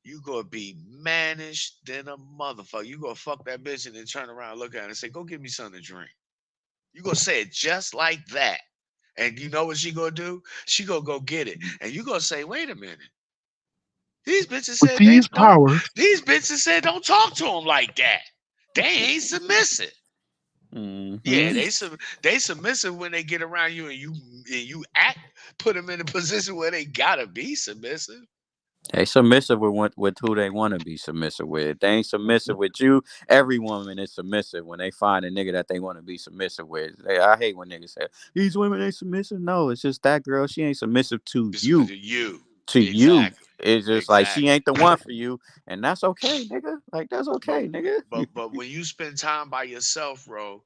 you gonna be mannish than a motherfucker. You gonna fuck that bitch and then turn around, and look at her and say, "Go get me something to drink." You gonna say it just like that. And you know what she gonna do? She gonna go get it. And you gonna say, "Wait a minute. These bitches With said they these don't. powers, These bitches said don't talk to him like that. they ain't submissive. Yeah, Hmm. they submissive when they get around you and you act put them in a position where they gotta be submissive. They submissive with who they want to be submissive with. If they ain't submissive with you, every woman is submissive when they find a nigga that they want to be submissive with. I hate when niggas say these women ain't submissive. No, it's just that girl. She ain't submissive to It's you. you. To you, Exactly. it's just like she Exactly. ain't the one for you, and that's okay, nigga. Like that's But okay, nigga. but when you spend time by yourself, bro,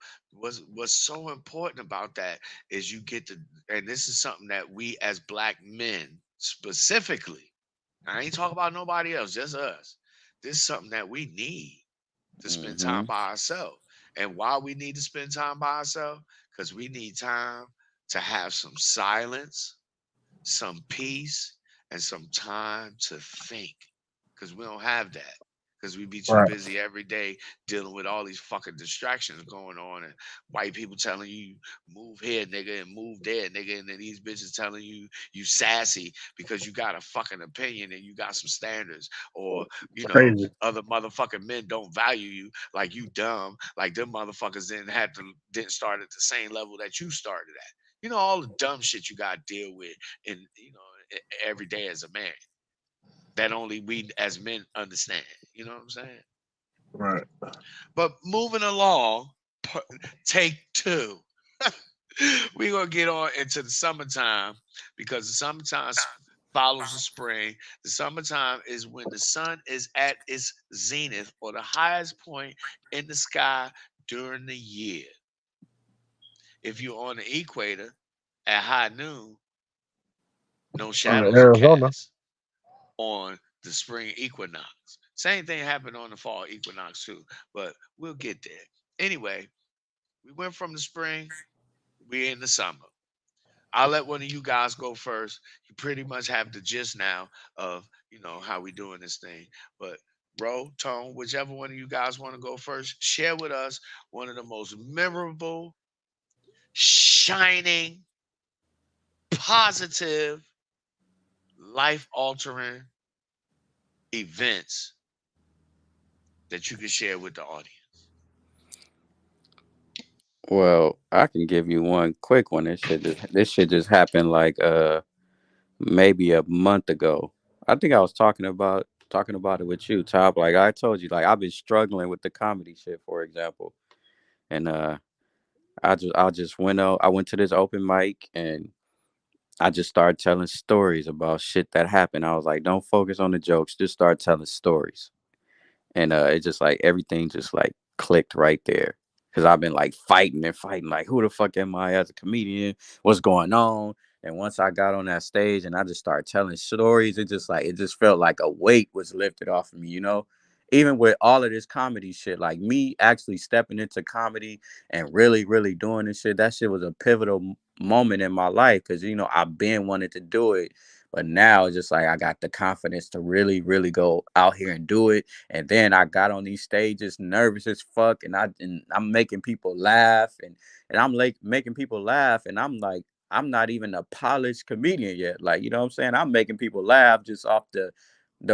what's so important about that is you get to, and this is something that we as black men specifically, I ain't talking about nobody else, just us. This is something that we need to spend Hmm. time by ourselves. And why we need to spend time by ourselves? Because we need time to have some silence, some peace, and some time to think. Because we don't have that. Because we be too Right. busy every day dealing with all these fucking distractions going on, and white people telling you move here, nigga, and move there, nigga, and then these bitches telling you sassy because you got a fucking opinion and you got some standards, or It's you know crazy. other motherfucking men don't value you, like you dumb, like them motherfuckers didn't start at the same level that you started at. All the dumb shit you got to deal with in every day as a man that only we as men understand. You know what I'm saying? Right. But moving along, take two. We're gonna get on into the summertime because the summertime follows the spring. The summertime is when the sun is at its zenith or the highest point in the sky during the year. If you're on the equator at high noon, no In shadows are Arizona. cast on the spring equinox. Same thing happened on the fall equinox too, but we'll get there. Anyway, we went from the spring, we're in the summer. I'll let one of you guys go first. You pretty much have the gist now of how we doing this thing. But Ro, Tone, whichever one of you guys want to go first, share with us one of the most memorable, shining, positive, life altering events that you can share with the audience. Well, I can give you one quick one. This shit just happened like maybe a month ago. I think I was talking about it with you, Top. Like I told you, like I've been struggling with the comedy shit, for example. And I just went out. I went to this open mic and I just started telling stories about shit that happened. I was like, don't focus on the jokes, just start telling stories. And it just like everything just like clicked right there. Cause I've been like fighting and fighting, like who the fuck am I as a comedian? What's going on? And once I got on that stage and I just started telling stories, it just felt like a weight was lifted off of me, you know? Even with all of this comedy shit, like me actually stepping into comedy and really, really doing this shit, that shit was a pivotal moment in my life. Cause I've been wanting to do it. But now it's just like I got the confidence to really, really go out here and do it. And then I got on these stages nervous as fuck, and I'm making people laugh, and I'm like making people laugh, and I'm like I'm not even a polished comedian yet. Like, you know what I'm saying? I'm making people laugh just off the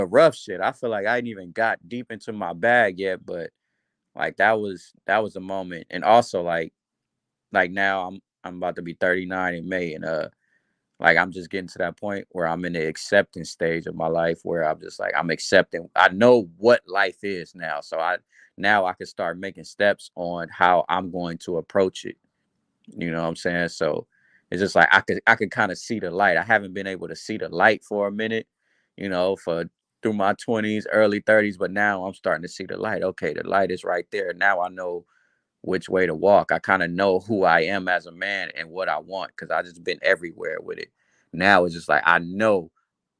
rough shit. I feel like I ain't even got deep into my bag yet, but like that was a moment. And also like now I'm about to be 39 in May, and like I'm just getting to that point where I'm in the acceptance stage of my life where I'm just like I'm accepting. I know what life is now. So I can start making steps on how I'm going to approach it. You know what I'm saying? So it's just like I could kind of see the light. I haven't been able to see the light for a minute, for through my 20s, early 30s, but now I'm starting to see the light. Okay, the light is right there. Now I know which way to walk. I kind of know who I am as a man and what I want because I just been everywhere with it. Now it's just like I know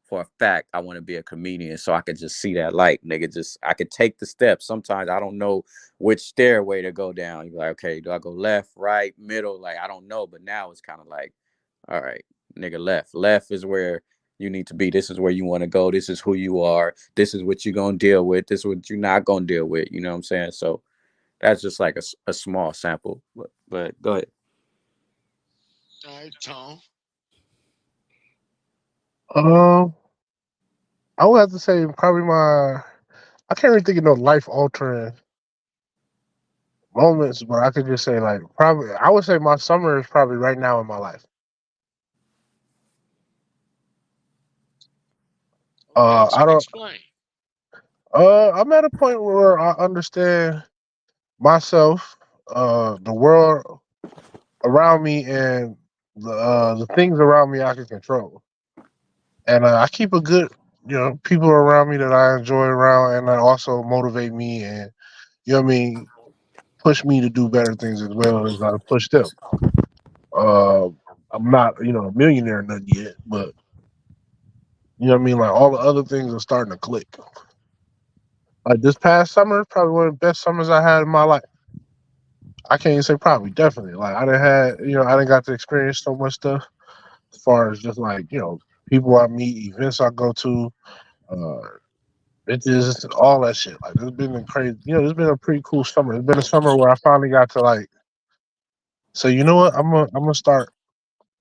for a fact I want to be a comedian, so I could just see that light, nigga. Just I could take the steps. Sometimes I don't know which stairway to go down. You're like, okay, do I go left, right, middle? Like I don't know, but now it's kind of like, all right, nigga, left. Left is where you need to be. This is where you want to go. This is who you are. This is what you're gonna deal with. This is what you're not gonna deal with. You know what I'm saying? So that's just like a small sample. But go ahead. All right, Tone. Um, I would have to say probably my. I can't really think of no life altering moments, but I could just say like probably I would say my summer is probably right now in my life. Okay, I don't. explain. I'm at a point where I understand myself, the world around me, and the things around me I can control. And I keep a good, people around me that I enjoy around, and that also motivate me, and what I mean, push me to do better things as well as I push them. Uh, I'm not, a millionaire or nothing yet, but what I mean, like all the other things are starting to click. Like this past summer, probably one of the best summers I had in my life. I can't even say probably, definitely. Like I didn't had, I didn't got to experience so much stuff as far as just like, people I meet, events I go to, uh, it is all that shit. Like it's been a crazy, it's been a pretty cool summer. It's been a summer where I finally got to like say, you know what, I'm gonna start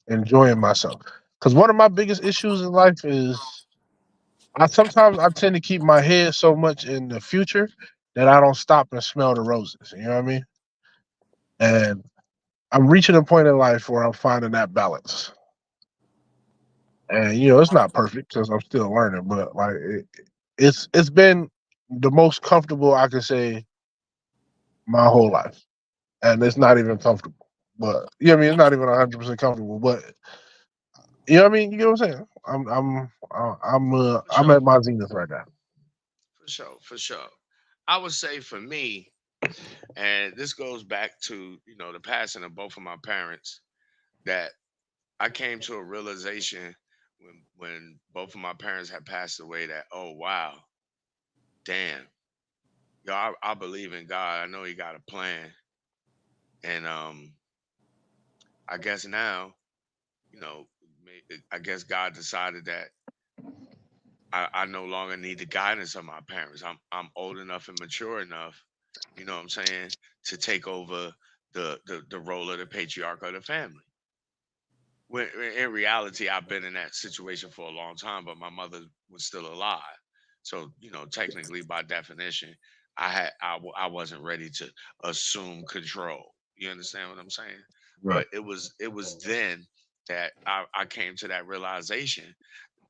enjoying myself. Because one of my biggest issues in life is I tend to keep my head so much in the future that I don't stop and smell the roses. You know what I mean? And I'm reaching a point in life where I'm finding that balance. And it's not perfect because I'm still learning, but like it's been the most comfortable I could say my whole life, and it's not even comfortable. But I mean, it's not even 100% comfortable. But what I mean, you know what I'm saying? For I'm at sure, my zenith right now. for sure, for sure. I would say for me, and this goes back to the passing of both of my parents, that I came to a realization when both of my parents had passed away that, oh wow, damn, yo, I believe in God. I know He got a plan, and I guess now, you know, I guess God decided that I no longer need the guidance of my parents. I'm old enough and mature enough, you know what I'm saying, to take over the role of the patriarch of the family. When in reality, I've been in that situation for a long time, but my mother was still alive. So, technically, by definition, I wasn't ready to assume control. You understand what I'm saying? Right. But it was then that I came to that realization,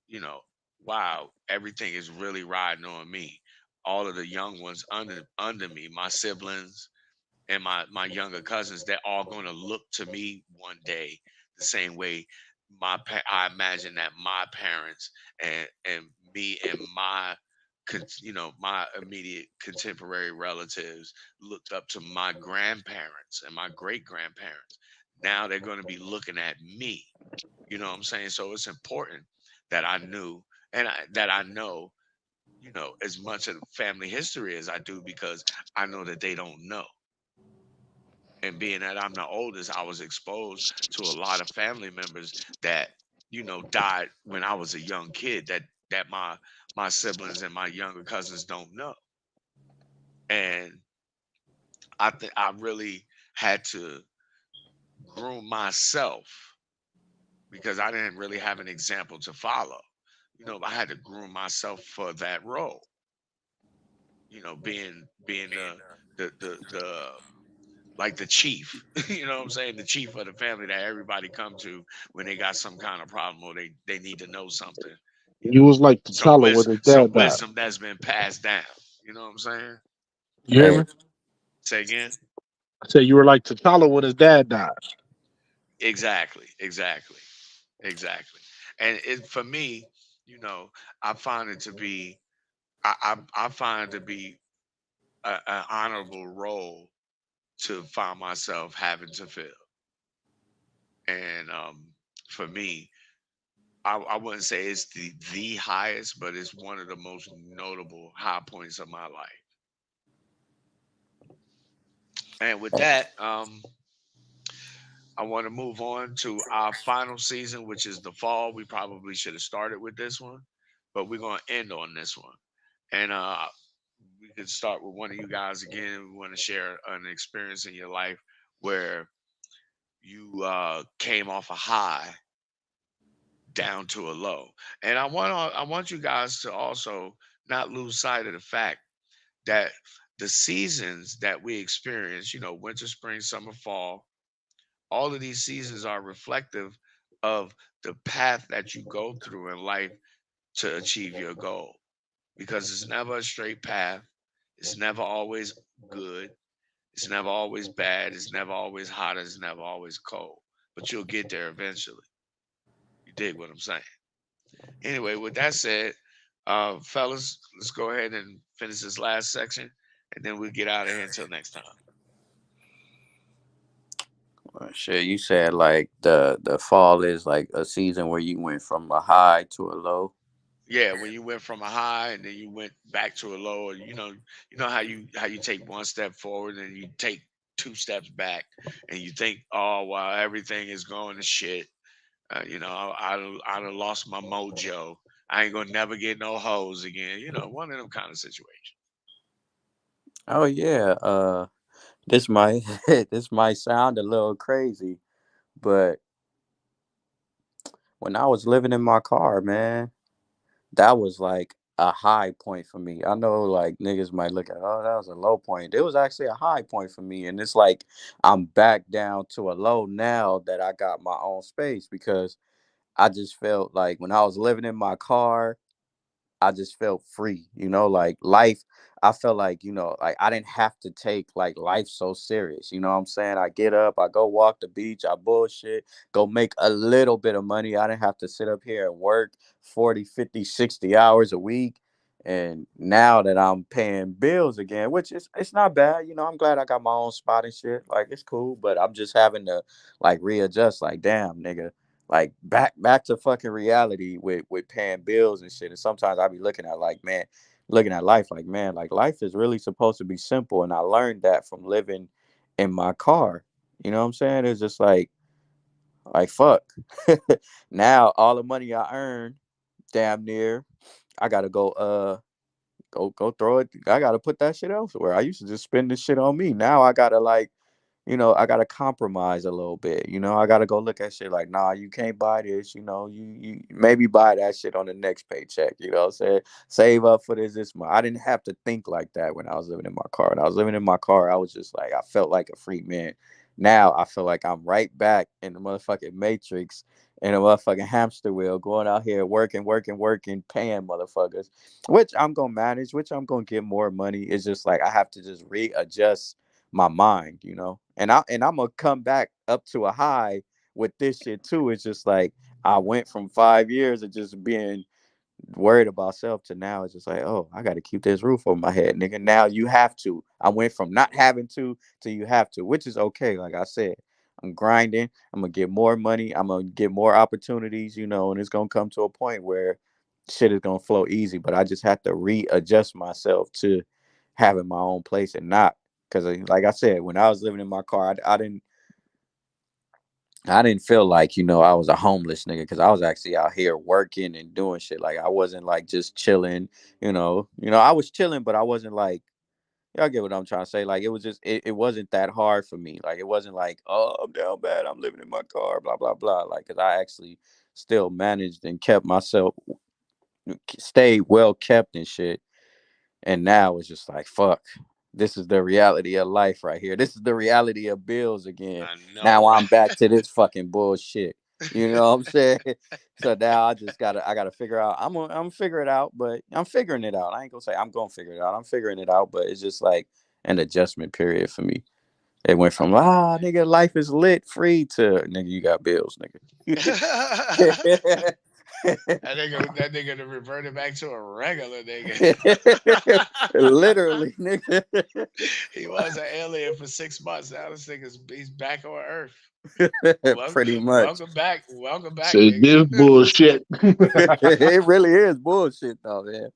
you know, wow, everything is really riding on me. All of the young ones under me, my siblings, and my younger cousins, they're all going to look to me one day the same way I imagine that my parents and me and my immediate contemporary relatives looked up to my grandparents and my great grandparents. Now they're going to be looking at me. You know what I'm saying? So it's important that I knew and that I know, as much of family history as I do, because I know that they don't know. And being that I'm the oldest, I was exposed to a lot of family members that died when I was a young kid, that my siblings and my younger cousins don't know. And I think I really had to groom myself because I didn't really have an example to follow. I had to groom myself for that role. Being the like the chief, you know what I'm saying? The chief of the family that everybody come to when they got some kind of problem or they need to know something, You was like some T'Challa when his some dad died. wisdom that's been passed down. You know what I'm saying? You hear Hey, me? Say again. I said you were like T'Challa when his dad died. Exactly, exactly, exactly. And for me, you know, I find it to be I find it to be an honorable role to find myself having to fill. And for me, I wouldn't say it's the highest, but it's one of the most notable high points of my life. And with that, I want to move on to our final season, which is the fall. We probably should have started with this one, but we're going to end on this one. And we could start with one of you guys again. We want to share an experience in your life where you came off a high down to a low. And I want you guys to also not lose sight of the fact that the seasons that we experience, winter, spring, summer, fall, all of these seasons are reflective of the path that you go through in life to achieve your goal. Because it's never a straight path. It's never always good. It's never always bad. It's never always hot. It's never always cold. But you'll get there eventually. You dig what I'm saying? Anyway, with that said, fellas, let's go ahead and finish this last section, and then we'll get out of here until next time. Well, shit, you said like the fall is like a season where you went from a high to a low. Yeah, when you went from a high and then you went back to a low, or you know how you take one step forward and you take two steps back, and you think, oh wow, everything is going to shit. I done lost my mojo. I ain't gonna never get no hoes again. One of them kind of situations. Oh yeah, this might this might sound a little crazy, but when I was living in my car, man, that was like a high point for me. I know like niggas might look at, oh, that was a low point. It was actually a high point for me. And it's like I'm back down to a low now that I got my own space because I just felt like when I was living in my car, I just felt free, like life. I felt like, like I didn't have to take like life so serious. You know what I'm saying? I get up, I go walk the beach, I bullshit, go make a little bit of money. I didn't have to sit up here and work 40, 50, 60 hours a week. And now that I'm paying bills again, which is it's not bad, I'm glad I got my own spot and shit. Like it's cool, but I'm just having to like readjust. Like, damn, nigga, like back to fucking reality with paying bills and shit. And sometimes I be looking at life like, man, like life is really supposed to be simple. And I learned that from living in my car. You know what I'm saying? It's just like fuck. Now all the money I earn, damn near, I gotta go throw it. I gotta put that shit elsewhere. I used to just spend this shit on me. Now I gotta like, I gotta compromise a little bit. I gotta go look at shit like, nah, you can't buy this. You maybe buy that shit on the next paycheck. You know what I'm saying? Save up for this month. I didn't have to think like that when I was living in my car. When I was living in my car, I was just like, I felt like a free man. Now I feel like I'm right back in the motherfucking matrix, in a motherfucking hamster wheel, going out here working, working, working, paying motherfuckers, which I'm gonna manage, which I'm gonna get more money. It's just like I have to just readjust my mind, and I'm gonna come back up to a high with this shit too. It's just like I went from 5 years of just being worried about self to now it's just like, oh, I gotta keep this roof over my head, nigga. Now you have to. I went from not having to you have to, which is okay. Like I said, I'm grinding, I'm gonna get more money, I'm gonna get more opportunities, and it's gonna come to a point where shit is gonna flow easy. But I just have to readjust myself to having my own place and not because, like I said, when I was living in my car, I didn't feel like, I was a homeless nigga because I was actually out here working and doing shit. Like I wasn't like just chilling, I was chilling, but I wasn't like, y'all get what I'm trying to say. Like it was just it wasn't that hard for me. Like it wasn't like, oh, I'm down bad, I'm living in my car, blah, blah, blah. Like because I actually still managed and kept myself stayed well kept and shit. And now it's just like, fuck. This is the reality of life right here. This is the reality of bills again. I Now know, I'm back to this fucking bullshit. You know what I'm saying? So now I gotta figure out. I'm figure it out, but I'm figuring it out. I ain't gonna say I'm gonna figure it out. I'm figuring it out, but it's just like an adjustment period for me. It went from nigga, life is lit, free to nigga, you got bills, nigga. right? That nigga done reverted back to a regular nigga. Literally, nigga. He was an alien for 6 months. Now this nigga's he's back on Earth. Welcome, Pretty much. welcome back, Say nigga. this bullshit. It really is bullshit though, man.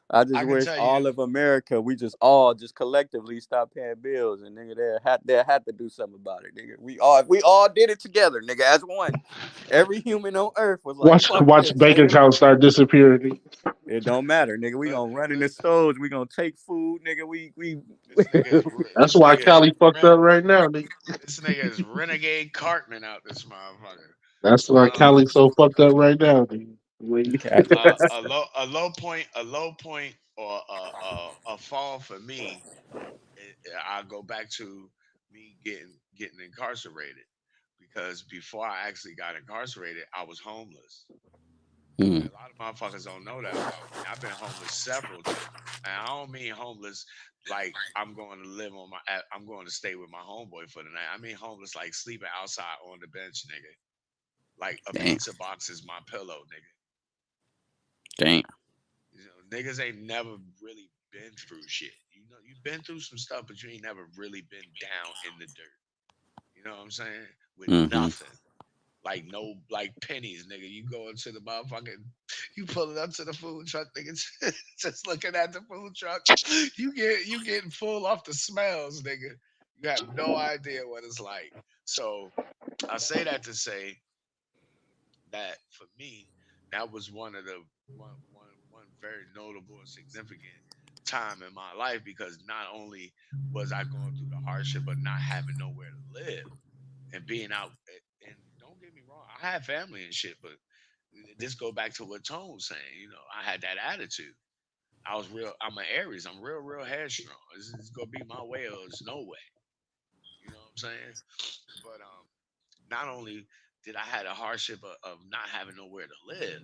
I just I can wish tell all you, of America, we just all just collectively stop paying bills and nigga they had to do something about it, nigga. We all did it together, nigga, as one. Every human on earth was like, Watch fuck watch this, bank nigga. accounts start disappearing. It don't matter, nigga. We look, gonna run in look, the stores, we gonna take food, nigga. We this nigga is That's why Cali fucked up right now. this nigga is renegade Cartman out this motherfucker. That's why Uh, Cali so fucked up right now. Nigga. cat. a low point or a fall for me, I go back to me getting incarcerated because before I actually got incarcerated, I was homeless. Mm, And a lot of motherfuckers don't know that about me. I've been homeless several times. And I don't mean homeless like I'm going to live on I'm going to stay with my homeboy for the night. I mean homeless like sleeping outside on the bench, nigga. Like a damn, pizza box is my pillow, nigga. damn. You know, niggas ain't never really been through shit. You know, you've been through some stuff, but you ain't never really been down in the dirt. You know what I'm saying? With Mm-hmm. nothing. Like no, like pennies, nigga. You go into the motherfucking, you pull it up to the food truck, nigga. Just looking at the food truck, you getting full off the smells, nigga. You have no idea what it's like. So I say that to say that for me, that was one very notable and significant time in my life because not only was I going through the hardship, but not having nowhere to live and being out. And don't get me wrong, I had family and shit, but this go back to what Tone was saying. You know, I had that attitude. I was real. I'm an Aries. I'm real headstrong. It's gonna be my way or it's no way. You know what I'm saying? But not only did I had a hardship of not having nowhere to live,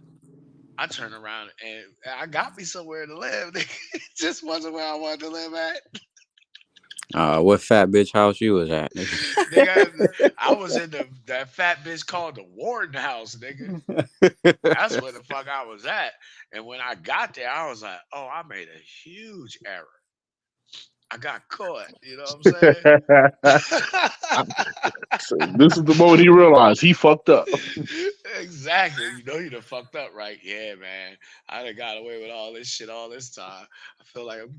I turned around and I got me somewhere to live. It just wasn't where I wanted to live at. What fat bitch house you was at, nigga? Nigga, I was in that fat bitch called the Warden House, nigga. That's where the fuck I was at. And when I got there, I was like, oh, I made a huge error. I got caught. You know what I'm saying? So this is the moment he realized he fucked up. Exactly. You know you done fucked up, right? Yeah, man. I done got away with all this shit all this time. I feel like I'm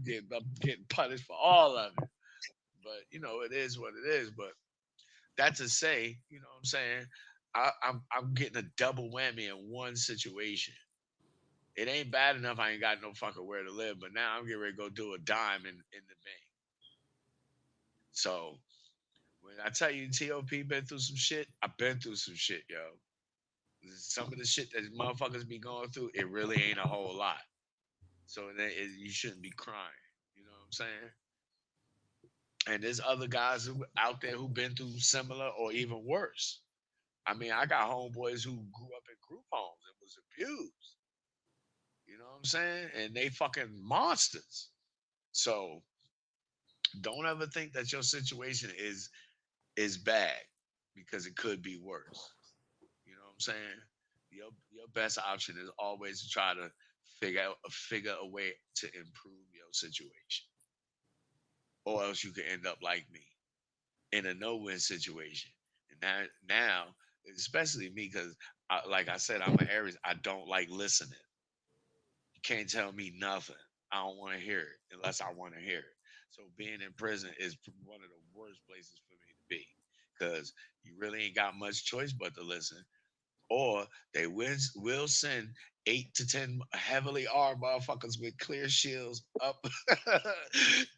getting punished for all of it. But you know, it is what it is. But that to say, you know what I'm saying? I'm getting a double whammy in one situation. It ain't bad enough I ain't got no fucking where to live, but now I'm getting ready to go do a dime in the bank. So when I tell you T.O.P. been through some shit, I've been through some shit, yo. Some of the shit that motherfuckers be going through, it really ain't a whole lot. So you shouldn't be crying. You know what I'm saying? And there's other guys who out there who been through similar or even worse. I mean, I got homeboys who grew up in group homes and was abused. You know what I'm saying? And they fucking monsters. So don't ever think that your situation is bad because it could be worse. You know what I'm saying? Your best option is always to try to figure a way to improve your situation, or else you can end up like me in a no-win situation. And now, especially me, because like I said, I'm an Aries. I don't like listening. You can't tell me nothing. I don't want to hear it unless I want to hear it. So being in prison is one of the worst places for me to be because you really ain't got much choice but to listen. Or they will send 8 to 10 heavily armed motherfuckers with clear shields up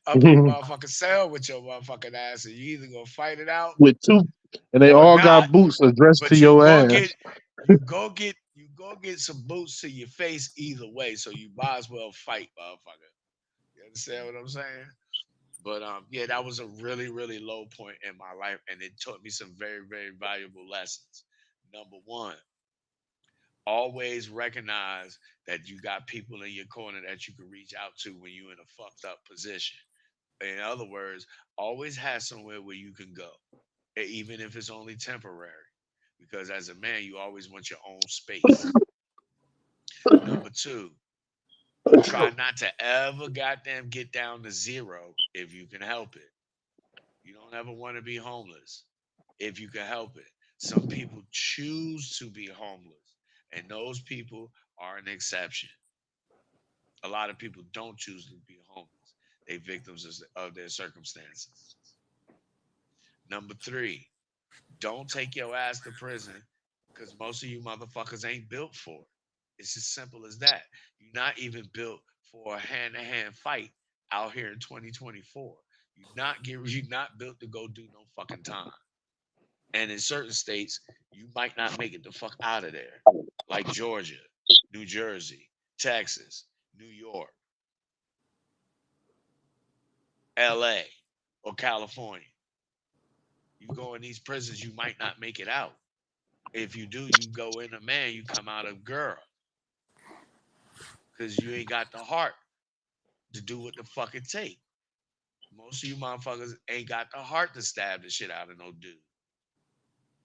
up in the With motherfucking cell with your motherfucking ass, and you either gonna fight it out two, and they or all not. got boots addressed to But you your go ass. get you go get some boots to your face either way, so you might as well fight, motherfucker. You understand what I'm saying? But yeah, that was a really low point in my life, and it taught me some very valuable lessons. Number one, always recognize that you got people in your corner that you can reach out to when you're in a fucked up position. In other words, always have somewhere where you can go, even if it's only temporary. Because as a man, you always want your own space. Number two, try not to ever goddamn get down to zero if you can help it. You don't ever want to be homeless if you can help it. Some people choose to be homeless, and those people are an exception. A lot of people don't choose to be homeless. They victims of their circumstances. Number three, don't take your ass to prison because most of you motherfuckers ain't built for it. It's as simple as that. You're not even built for a hand-to-hand fight out here in 2024. You're not built to go do no fucking time. And in certain states, you might not make it the fuck out of there. Like Georgia, New Jersey, Texas, New York. LA or California. You go in these prisons, you might not make it out. If you do, you go in a man, you come out a girl. Because you ain't got the heart to do what the fuck it take. Most of you motherfuckers ain't got the heart to stab the shit out of no dude.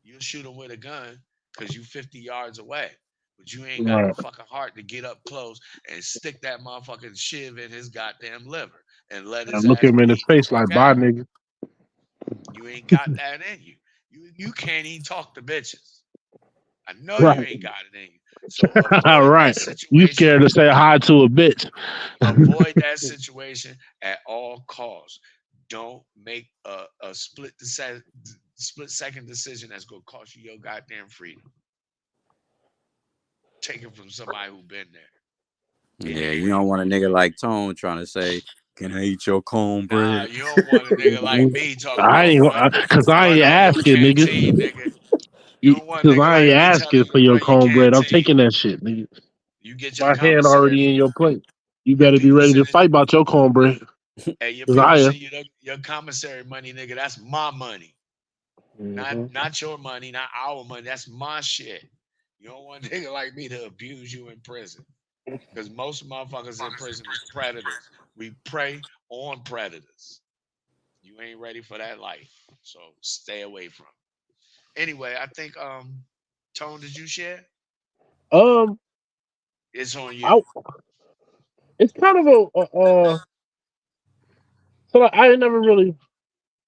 You'll shoot him with a gun because you 50 yards away. But you ain't got the Right. fucking heart to get up close and stick that motherfucking shiv in his goddamn liver and let his And look ass him in his bleed the face fuck like, bye, out. nigga. You ain't got that in you. You can't even talk to bitches. I know you Right. ain't got it in you. So avoid that Right. You situation. scared to say hi to a bitch. Avoid that situation at all costs. Don't make a split second decision that's gonna cost you your goddamn freedom. Take it from somebody who been there. It Yeah, ain't you real. don't want a nigga like Tone trying to say, "Can I eat your Nah, cornbread?" you don't want a nigga like me talking I about ain't cause I run ain't on your asking, nigga. canteen, nigga. You don't want a Cause nigga I ain't like me telling asking you for to your run your cornbread. I'm canteen. taking that shit, nigga. You get your My hand commissary already in money. your plate. You Your better be people ready to sending fight about your cornbread. hey, your Cause people I am. send you your commissary money, nigga. That's my money. Not Hmm. not your money, not our money. That's my shit. You don't want a nigga like me to abuse you in prison. Because most motherfuckers in prison is predators. We prey on predators. You ain't ready for that life. So stay away from it. Anyway, I think Tone, did you share? Um, It's on you. I it's kind of so like, I ain't never really.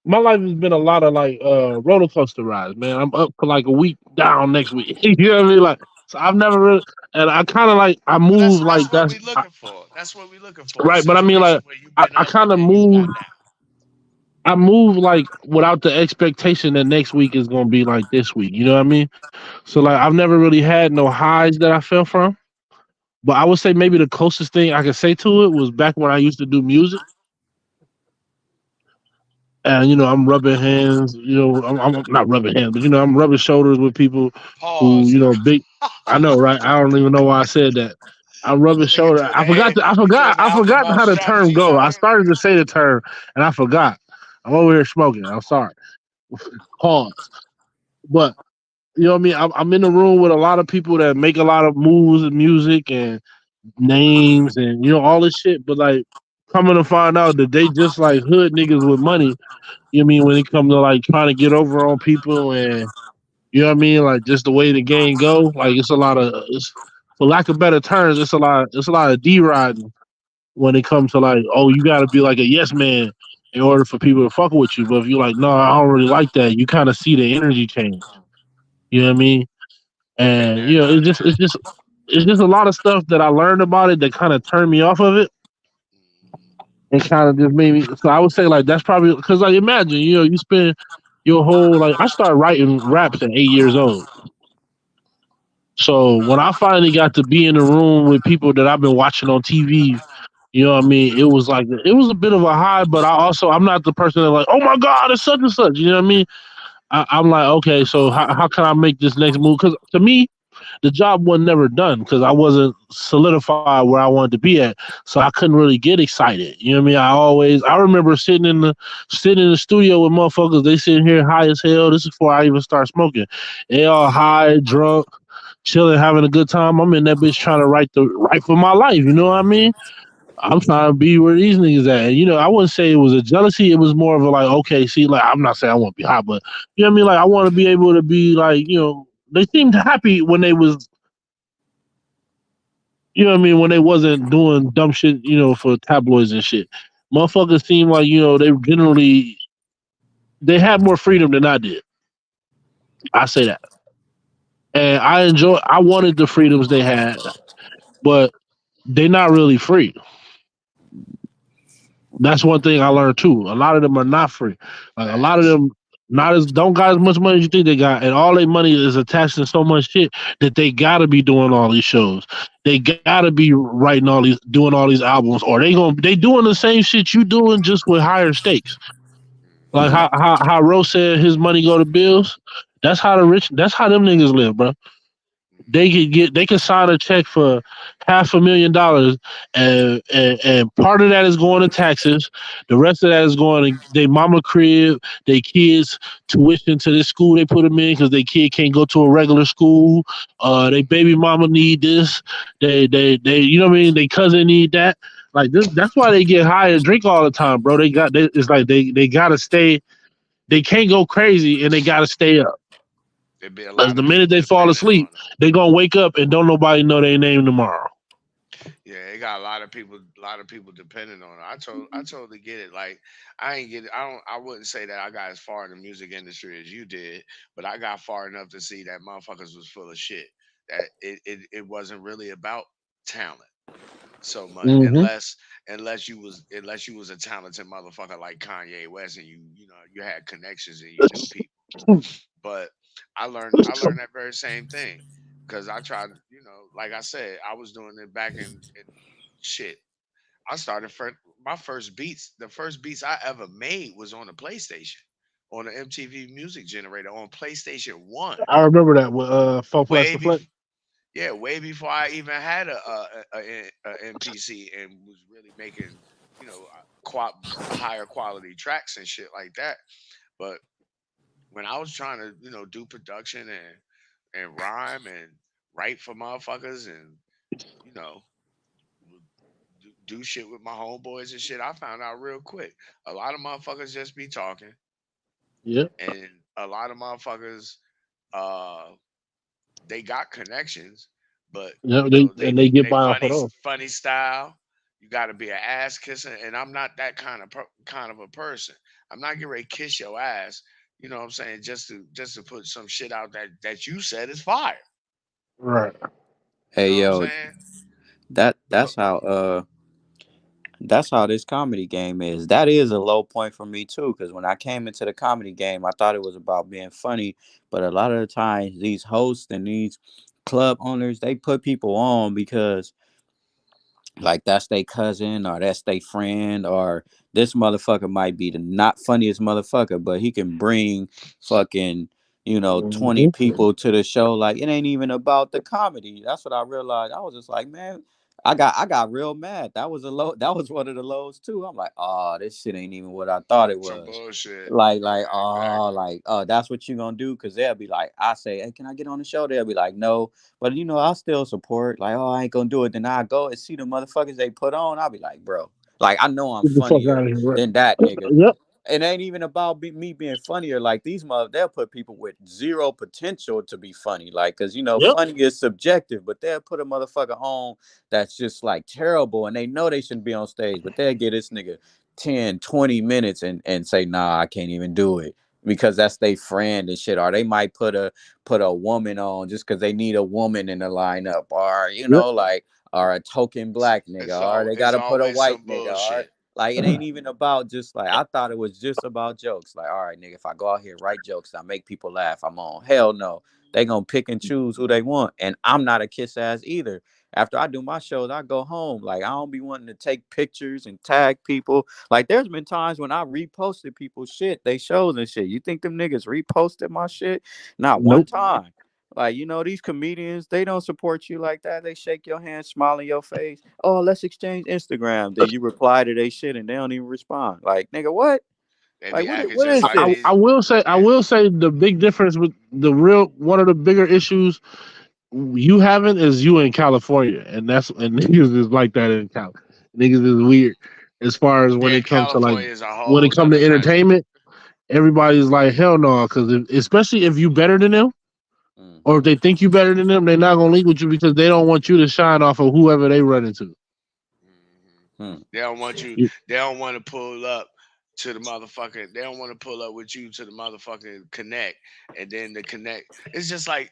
My life has been a lot of like roller coaster rides, man. I'm up for like a week, down next week. You know what I mean? Like, so I've never really, and I kind of like I Well, move that's like what that's we looking for. That's what we looking for. A right. But I mean, situation like where you've I, been I up kind and of then you move. got down. I move like without the expectation that next week is gonna be like this week. You know what I mean? So like I've never really had no highs that I fell from. But I would say maybe the closest thing I could say to it was back when I used to do music. And I'm rubbing hands. I'm not rubbing hands, but I'm rubbing shoulders with people who Pause. big. I know, right? I don't even know why I said that. I'm rubbing Nigga shoulder. put a hand, he put his I mouth forgot about how the term strategy, go. I sorry. started to say the term and I forgot. I'm over here smoking. I'm sorry. Pause. But you know what I mean? I'm in the room with a lot of people that make a lot of moves and music and names and all this shit. But like coming to find out that they just like hood niggas with money. You know what I mean, when it comes to like trying to get over on people and you know what I mean, like just the way the game go, like it's a lot of for lack of better terms, it's a lot of D riding when it comes to like, oh, you gotta be like a yes man in order for people to fuck with you. But if you're like, no, I don't really like that, you kind of see the energy change. You know what I mean? Been And there, done that. it's just a lot of stuff that I learned about it that kind of turned me off of it and kind of just made me. So I would say like that's probably because like imagine you spend your whole like I started writing raps at 8 years old. So when I finally got to be in the room with people that I've been watching on TV, you know what I mean? It was a bit of a high, but I'm not the person that like, oh my God, it's such and such. You know what I mean? I'm like, okay, so how can I make this next move? Because to me, the job was never done because I wasn't solidified where I wanted to be at. So I couldn't really get excited. You know what I mean? I remember sitting in the studio with motherfuckers. They sitting here high as hell. This is before I even start smoking. They all high, drunk, chilling, having a good time. I'm in that bitch trying to write for my life. You know what I mean? I'm trying to be where these niggas at. And, I wouldn't say it was a jealousy. It was more of a like, okay, see, like, I'm not saying I want to be hot, but you know what I mean? Like, I want to be able to be like, they seemed happy when they was, you know what I mean, when they wasn't doing dumb shit, for tabloids and shit. Motherfuckers seem like, they had more freedom than I did. I say that. And I wanted the freedoms they had, but they not really free. That's one thing I learned too. A lot of them are not free. Like a lot of Facts. them not as don't got as much money as you think they got, and all their money is attached to so much shit that they gotta be doing all these shows. They gotta be doing all these albums, or they doing the same shit you doing just with higher stakes. Like Mhm. how Rose said his money go to bills. That's how them niggas live, bro. they could sign a check for $500,000, and part of that is going to taxes. The rest of that is going to their mama crib, their kids tuition to this school they put them in because their kid can't go to a regular school. They baby mama need this. They you know what I mean. They cousin need that. Like this, that's why they get high and drink all the time, bro. It's like they gotta stay. They can't go crazy and they gotta stay up. There be a Because lot the of minute people they fall depending asleep, on them. they gonna wake up and don't nobody know their name tomorrow. Yeah, they got a lot of people depending on it. I totally get it. Like I ain't get it. I wouldn't say that I got as far in the music industry as you did, but I got far enough to see that motherfuckers was full of shit. That it wasn't really about talent so much, Mm-hmm. unless you was a talented motherfucker like Kanye West and you know you had connections and you knew people. But I learned that very same thing because I tried, you know, like I said, I was doing it back in shit. I started my first beats. The first beats I ever made was on the PlayStation, on the MTV Music Generator on PlayStation One. I remember that with Four Plus Way to Flex. before, yeah, way before I even had a MPC and was really making, you know, higher quality tracks and shit like that. But when I was trying to, you know, do production and rhyme and write for motherfuckers and you know do shit with my homeboys and shit, I found out real quick. A lot of motherfuckers just be talking, Yep. and a lot of motherfuckers uh they got connections, but Yep. you know And they get they by off of those. funny style. You got to be an ass kisser, and I'm not that kind of a person. I'm not getting ready to kiss your ass. You know what I'm saying? Just to put some shit out that you said is fire. Right. You Hey know what I'm yo, saying? that So that's how that's how this comedy game is. That is a low point for me too, because when I came into the comedy game, I thought it was about being funny, but a lot of the times these hosts and these club owners, they put people on because like that's their cousin or that's their friend or this motherfucker might be the not funniest motherfucker, but he can bring fucking 20 Mm-hmm. people to the show. Like it ain't even about the comedy. That's what I realized. I was just like, man, I got real mad. That was a low. That was one of the lows too. I'm like, oh, this shit ain't even what I thought it some was. bullshit. Like, Yeah, exactly. that's what you gonna do? Cause they'll be like, I say, hey, can I get on the show? They'll be like, no, but I'll still support. Like, oh, I ain't gonna do it. Then I go and see the motherfuckers they put on. I'll be like, bro, like I know I'm Get the fuck out funnier of here. Right. than that nigga. Yep. It ain't even about me being funnier. Like these mother, they'll put people with zero potential to be funny. Like, cause Yep. funny is subjective, but they'll put a motherfucker on that's just like terrible, and they know they shouldn't be on stage, but they'll get this nigga 10, 20 minutes and say, nah, I can't even do it because that's their friend and shit. Or they might put a woman on just because they need a woman in the lineup, or Yep. like, or a token black nigga, or they It's gotta put a always white some nigga, or bullshit. like it ain't even about just like I thought it was just about jokes. Like, all right, nigga, if I go out here write jokes, I make people laugh, I'm on. Hell no. They gonna pick and choose who they want. And I'm not a kiss ass either. After I do my shows, I go home. Like I don't be wanting to take pictures and tag people. Like there's been times when I reposted people's shit, they shows and shit. You think them niggas reposted my shit? Not one Nope. time. Like, these comedians, they don't support you like that. They shake your hand, smile in your face. Oh, let's exchange Instagram. Then you reply to they shit and they don't even respond. Like, nigga, what? They Like, be what? acting What just is like this? these. I eh, will say the big difference with the real one of the bigger issues you having is you in California, and niggas is like that in Cali. Niggas is weird as far as when Yeah, it comes to like California is a when it whole comes nother to country. entertainment. Everybody's like hell no, because especially if you better than them, or Mm-hmm. if they think you better than them, they're not gonna link with you because they don't want you to shine off of whoever they run into. Mhm. Hmm. They don't want you. You- They don't want to pull up to the motherfucking. They don't want to pull up with you to the motherfucking connect, and then the connect. It's just like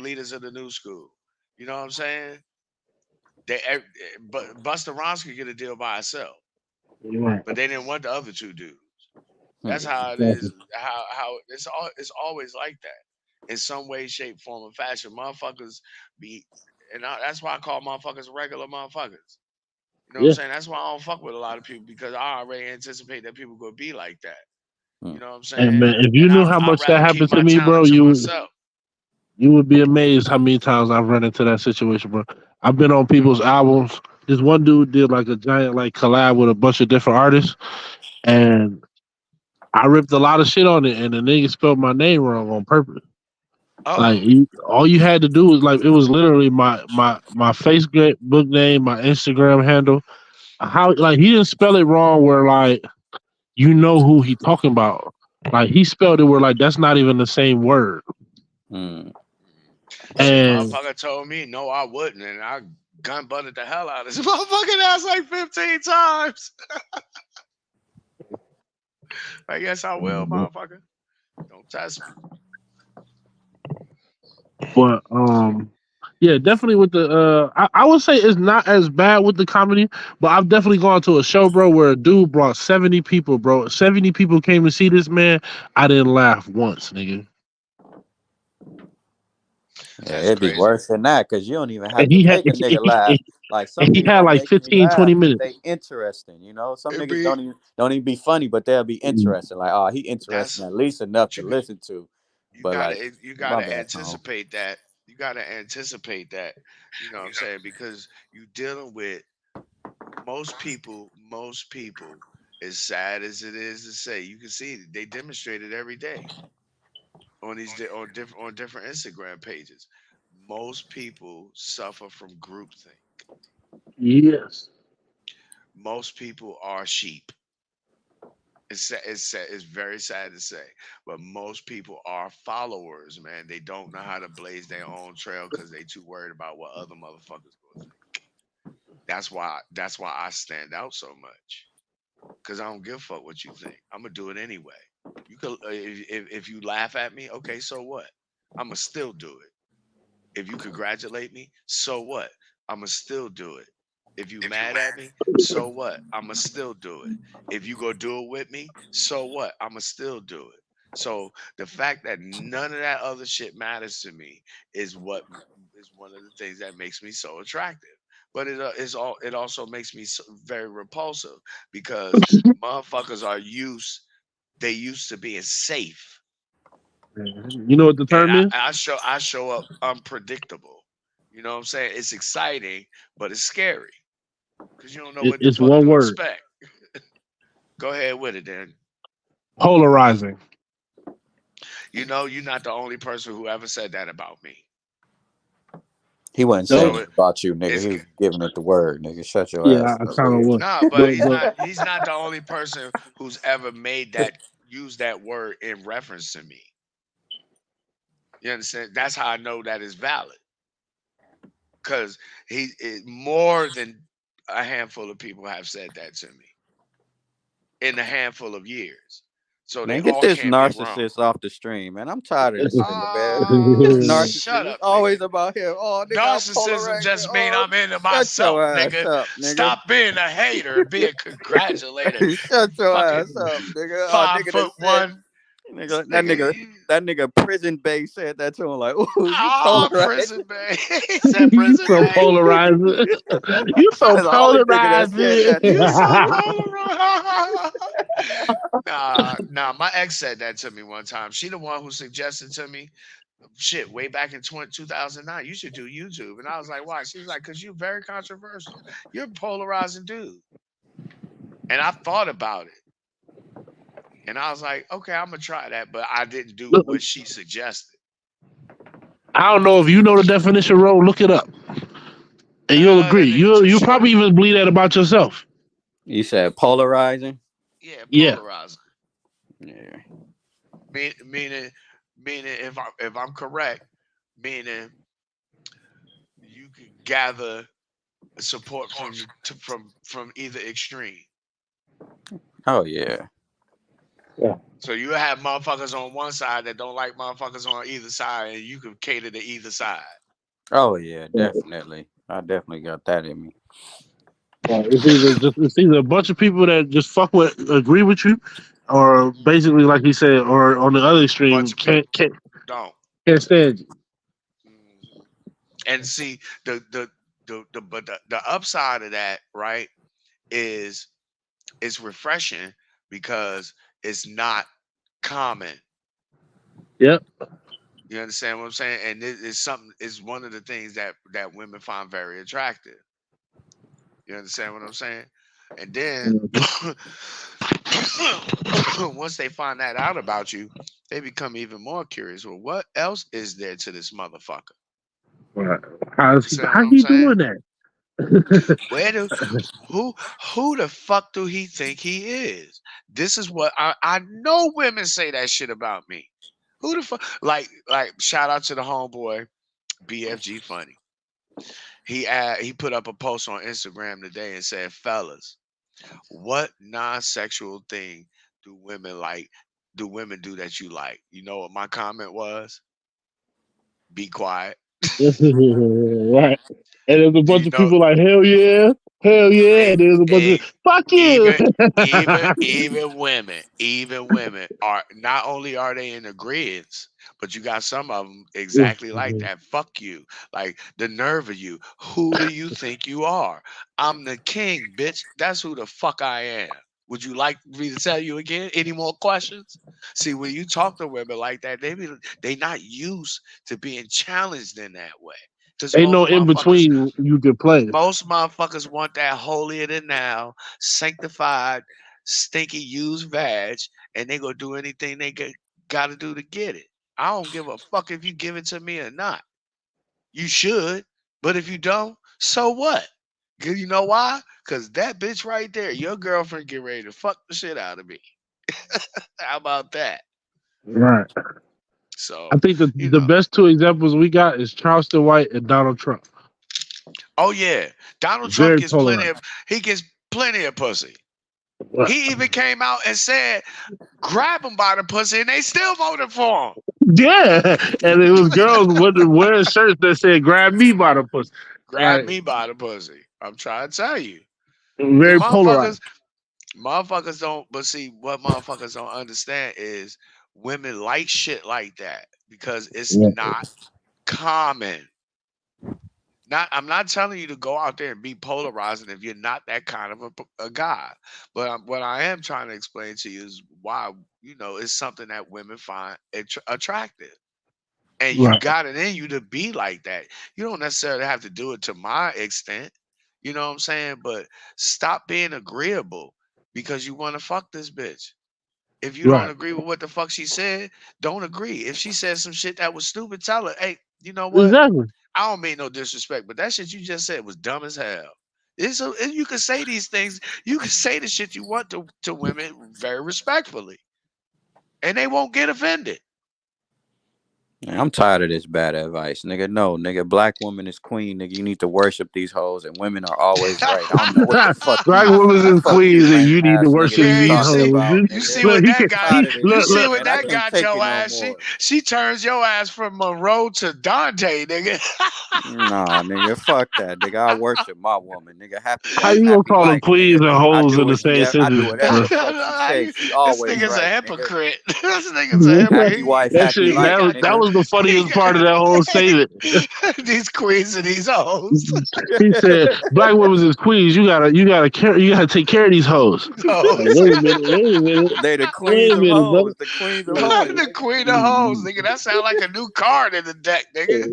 leaders of the new school. You know what I'm saying? But Busta Rhymes could get a deal by herself, You're right. but they didn't want the other two dudes. Hmm. That's how it Exactly. is. How it's always like that in some way, shape, form, or fashion. Motherfuckers be, that's why I call motherfuckers regular motherfuckers. You know what I'm Yeah. saying? That's why I don't fuck with a lot of people because I already anticipate that people gonna be like that. Hmm. You know what I'm And saying? man, if you And knew how I'd much that rather keep happened to my me, bro, talent to you myself. You would be amazed how many times I've run into that situation, bro. I've been on people's albums. This one dude did like a giant like collab with a bunch of different artists, and I ripped a lot of shit on it, and the nigga spelled my name wrong on purpose. Like Oh, all you had to do was like it was literally my Facebook name, my Instagram handle. How like he didn't spell it wrong where like you know who he talking about. Like he spelled it where like that's not even the same word. Mm. shit, And motherfucker told me no, I wouldn't, and I gun butted the hell out of this motherfucking ass like 15 times. Like, yes, I will, motherfucker. Don't test me. but yeah, definitely with the I would say it's not as bad with the comedy, but I've definitely gone to a show, bro, where a dude brought 70 people, bro. 70 people came to see this man. I didn't laugh once, nigga. Yeah, That's it'd be crazy. worse than that because you don't even have And to he had make a nigga laugh. Like and some he niggas had don't like make me 15, laugh 20 if minutes. they interesting. You know, some It niggas be don't even be funny, but they'll be Mm. interesting. Like, oh, he interesting that's at least enough what to you got. listen to. You But like, gotta you my gotta bad, Tom. anticipate that. You gotta anticipate that. You know what I'm saying? Because you dealing with most people, as sad as it is to say, you can see it, they demonstrate it every day on on different Instagram pages. Most people suffer from groupthink. Yes. Most people are sheep. It's very sad to say, but most people are followers, man. They don't know how to blaze their own trail because they too worried about what other motherfuckers gonna think. That's why I stand out so much. Cause I don't give a fuck what you think. I'm gonna do it anyway. You could if you laugh at me, okay, so what? I'm gonna still do it. If you congratulate me, so what? I'ma still do it. If you mad at me, so what? I'ma still do it. If you go do it with me, so what? I'ma still do it. So the fact that none of that other shit matters to me is what is one of the things that makes me so attractive. But it also makes me very repulsive because motherfuckers are used they used to being safe, You know what the and term is? I show up unpredictable. You know what I'm saying? It's exciting, but it's scary because you don't know what the It's fuck one to word. expect. Go ahead with it, then. Polarizing. You know, you're not the only person who ever said that about me. He wasn't saying So No. it about you, nigga. it's He was giving it the word, nigga. Shut your Yeah, ass I up, kind of nigga. was. nah, but But but he's not the only person who's ever made that use that word in reference to me. You understand? That's how I know that is valid because more than a handful of people have said that to me in a handful of years. So they Man, get all this can't be wrong. narcissist off the stream, man. I'm tired of this nigga, man. This Shut narcissist is up, nigga. always about him. Oh, nigga, I'm Narcissism polarizing. just mean Oh, I'm into shut your myself, ass nigga. up, nigga. Stop being a hater and be a congratulator. Shut your ass Fucking up, nigga. Oh, five nigga that foot said, one, nigga, nigga. that nigga prison bay said that to him, like, ooh, you Ah, polarizing. prison bay. He said you prison so bay. polarizing. You so That's the only nigga that said polarizing. that to You me, so nigga. polarized. Nah. My ex said that to me one time. She the one who suggested to me, shit, way back in 2009, you should do YouTube. And I was like, why? She's like, because you're very controversial. You're a polarizing dude. And I thought about it. And I was like, okay, I'm gonna try that, but I didn't do Look, what she suggested. I don't know if you know the definition, Ro. Look it up, and you'll agree. That nigga too You'll short. probably even believe that about yourself. You said polarizing? Yeah, Yeah, polarizing. Yeah. Meaning, if I'm correct, meaning you can gather support from either extreme. Oh, yeah. yeah. So you have motherfuckers on one side that don't like motherfuckers on either side, and you can cater to either side. Oh, yeah, definitely. I definitely got that in me. It's either a bunch of people that just fuck with agree with you, or basically like he said, or on the other extreme Bunch of people don't. can't stand you. Mhm. And see the upside of that, right, is it's refreshing because it's not common. Yep. You You understand what I'm saying? And it is something. It's one of the things that women find very attractive. You understand what I'm saying? And then Mhm. once they find that out about you, they become even more curious. Well, what else is there to this motherfucker? Right. You understand what How's I'm he saying? doing that? Where do who who the fuck do he think he is? This is what I know women say that shit about me. Who the fuck like shout out to the homeboy BFG Funny. He put up a post on Instagram today and said, "Fellas, what non-sexual thing do women like? Do women do that you like?" You know what my comment was? Be quiet. Right. And there's a Do bunch you of know? people like, hell yeah. And there's a bunch of, e- fuck you. even even women are not only are they in agreement, but you got some of them exactly like that. Fuck you. Like the nerve of you. Who do you think you are? I'm the king, bitch. That's who the fuck I am. Would you like me to tell you again? Any more questions? See, when you talk to women like that, they not used to being challenged in that way. Because Ain't no in between you can play. most motherfuckers want that holier than now, sanctified, stinky used vag, and they gonna do anything they got to do to get it. I don't give a fuck if you give it to me or not. You should, but if you don't, so what? 'Cause you know why? Cause that bitch right there, your girlfriend, get ready to fuck the shit out of me. How about that? Right. I So, think you the know, best two examples we got is Charleston White and Donald Trump. oh yeah, Donald Trump Very gets plenty polarized. of he gets plenty of pussy. Right. He even came out and said grab him by the pussy, and they still voted for him. Yeah. And it was girls wearing shirts that said, grab me by the pussy. Grab Like, me by the pussy. I'm trying to tell you. The very polarized. motherfuckers don't. But see, what motherfuckers don't understand is women like shit like that because it's Yeah. not common. I'm not telling you to go out there and be polarizing if you're not that kind of a guy. But what I am trying to explain to you is why it's something that women find attractive. And you Right. got it in you to be like that. You don't necessarily have to do it to my extent. You know what I'm saying? But stop being agreeable because you want to fuck this bitch. If you don't Right. agree with what the fuck she said, don't agree. If she said some shit that was stupid, tell her, hey, you know what? Exactly. I don't mean no disrespect, but that shit you just said was dumb as hell. You can say these things. You can say the shit you want to women very respectfully, and they won't get offended. Man, I'm tired of this bad advice, nigga. No, nigga, black woman is queen, nigga. You need to worship these hoes, and women are always right. I don't know what the fuck Black you, women is queens, and lame you need to ass niggas worship is Yeah, these talking hoes. about, you nigga. see Look, what he that can, I'm got. tired he of this You look, see shit, look. what man. I that can't got take your it no ass. She more. she turns your ass from Monroe to Dante, nigga. Nah, nigga, fuck that, nigga. I worship my woman, nigga. Happy How wife, you gonna happy call them life, queens nigga. and hoes in the same I do sentence, whatever bro? the fuck she say. She This always nigga's a right, nigga. hypocrite. This nigga's a hypocrite. Happy wife, That happy shit, life, that nigga. was the funniest part of that whole statement. These queens and these hoes. He said, "Black women is queens. You gotta take care of these hoes." Like, Hoes. They the wait queens a of minute, brother. hoes. The queens of hoes. The queen of hoes, nigga. That sound like a new card in the deck, nigga.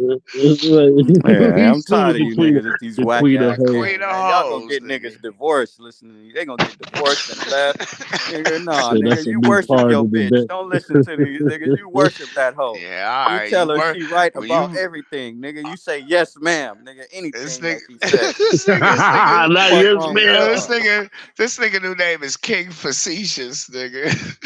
Yeah, He I'm still tired was of you queen, niggas. It's these the whack queen of ass The hoes. queen hoes, of man. Y'all gonna hoes, get nigga. niggas divorced. Listening to you, they gonna get divorced and left. Nigga, nah, Shit, nigga, that's a you new worship card your in the bitch. deck. Don't listen to these niggas. You worship that hoe. Yeah, all You right. You tell her work she right when about you everything, nigga. You say yes, ma'am, nigga. this Anything nigga, that she say. Not Fuck yes, wrong with ma'am. this y'all? nigga, this nigga new name is King Facetious, nigga.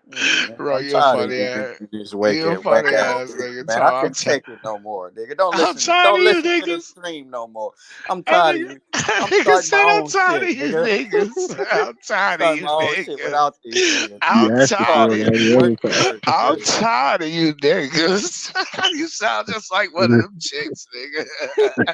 Yeah, man, Bro, I'm you a tired of funny you niggas. ass, You just you a whack funny ass ass bitches, nigga. man. I Tom, can't take it no more, nigga. Don't I'm listen. tired of Don't you listen to the niggas. stream no more. I'm That tired of nigga, you. that I'm nigga starting my said I'm own tired of shit, you nigga. niggas. I'm tired of Starting you my own shit niggas. without these niggas. I'm You asked Call for tired it of this already. one Every time. word, I'm nigga. tired of you niggas. You sound just like one of them chicks, nigga.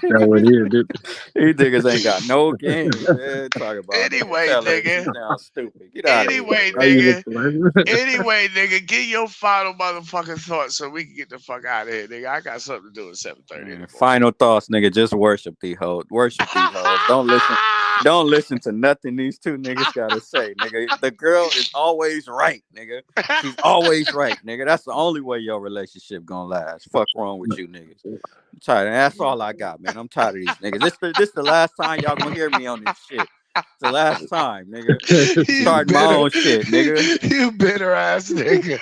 That what it is, dude. These niggas ain't got no game, man. Talk about nigga. Anyway, Tell her she nigga. sounds stupid. Get out of here, Anyway, bro. How you nigga. look like? Anyway, nigga, get your final motherfucking thoughts so we can get the fuck out of here, nigga. I got something to do at 7:30 in Man, the morning. final thoughts, nigga. Just worship these hoes. Worship these hoes. Don't listen. Don't listen to nothing these two niggas gotta say, nigga. The girl is always right, nigga. She's always right, nigga. That's the only way your relationship gonna last. Fuck wrong with you niggas. I'm tired. And that's all I got, man. I'm tired of these niggas. This the last time y'all gonna hear me on this shit. It's the last time, nigga. I'm You starting my bitter, own shit, nigga. you bitter ass nigga.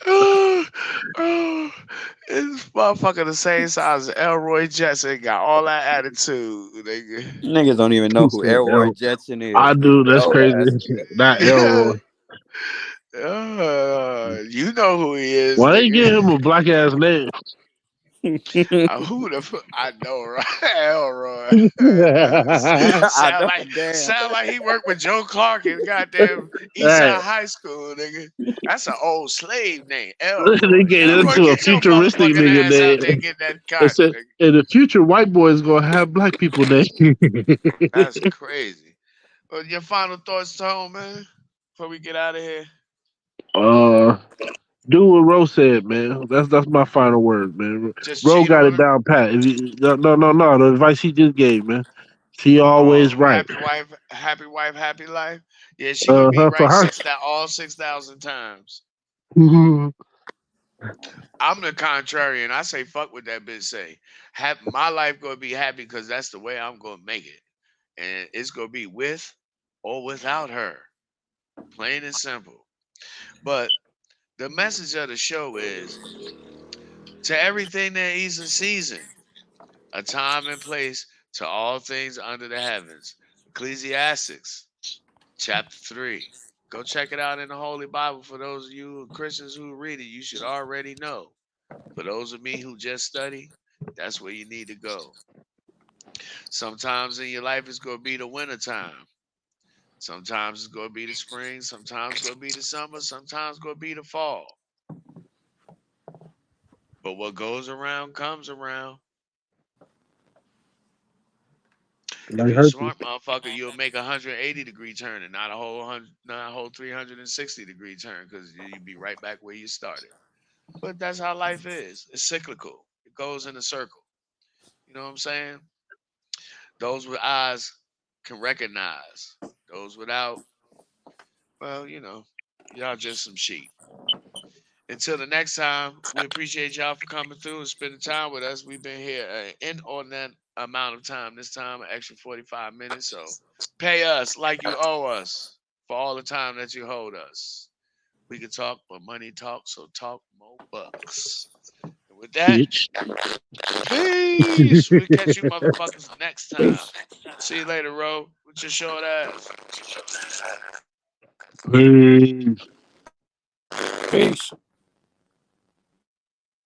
oh, oh, this motherfucker the same size as Elroy Jetson got all that attitude, nigga. Niggas don't even know He who said, Elroy Jetson I is, nigga. do. That's Yo crazy. ass nigga. Not Elroy. You know who he is, Why they give nigga. him a black ass name? Who the I know, right? Elroy. I sound know, like damn. sound like he worked with Joe Clark in goddamn Right. Eastside High School, nigga. That's an old slave name, They Elroy. gave that Elroy, to a get your futuristic motherfucking nigga ass out there name. and get that They cotton, said, nigga. in the future, white boys gonna have black people names. That's crazy. Well, your final thoughts, Tone, man, before we get out of here. uh, do what Ro said, man. That's my final word, man. Just Ro cheat got on it her. down pat. No. The advice he just gave, man. She always Oh, right. happy wife, happy life. Yeah, she gonna be For right her. all 6,000 times. I'm the contrarian. I say fuck what that bitch say. My life gonna be happy because that's the way I'm gonna make it, and it's gonna be with or without her, plain and simple. But the message of the show is to everything there is a season, a time and place to all things under the heavens. Ecclesiastics chapter 3. Go check it out in the Holy Bible. For those of you Christians who read it, you should already know. For those of me who just study, that's where you need to go. Sometimes in your life it's going to be the winter time. Sometimes it's going to be the spring. Sometimes it's going to be the summer. Sometimes it's going to be the fall. But what goes around comes around. If Like you're a herpes. smart motherfucker, you'll make a 180-degree turn and not a not a whole 360-degree turn because you'll be right back where you started. But that's how life is. It's cyclical. It goes in a circle. You know what I'm saying? Those with eyes can recognize. Those without, well, y'all just some sheep. Until the next time, we appreciate y'all for coming through and spending time with us. We've been here in on that amount of time. This time, an extra 45 minutes. So pay us like you owe us for all the time that you hold us. We can talk, but money talks, so talk more bucks. And with that, Bitch. peace. We'll catch you motherfuckers next time. See you later, Ro. With your short ass. Peace. Peace.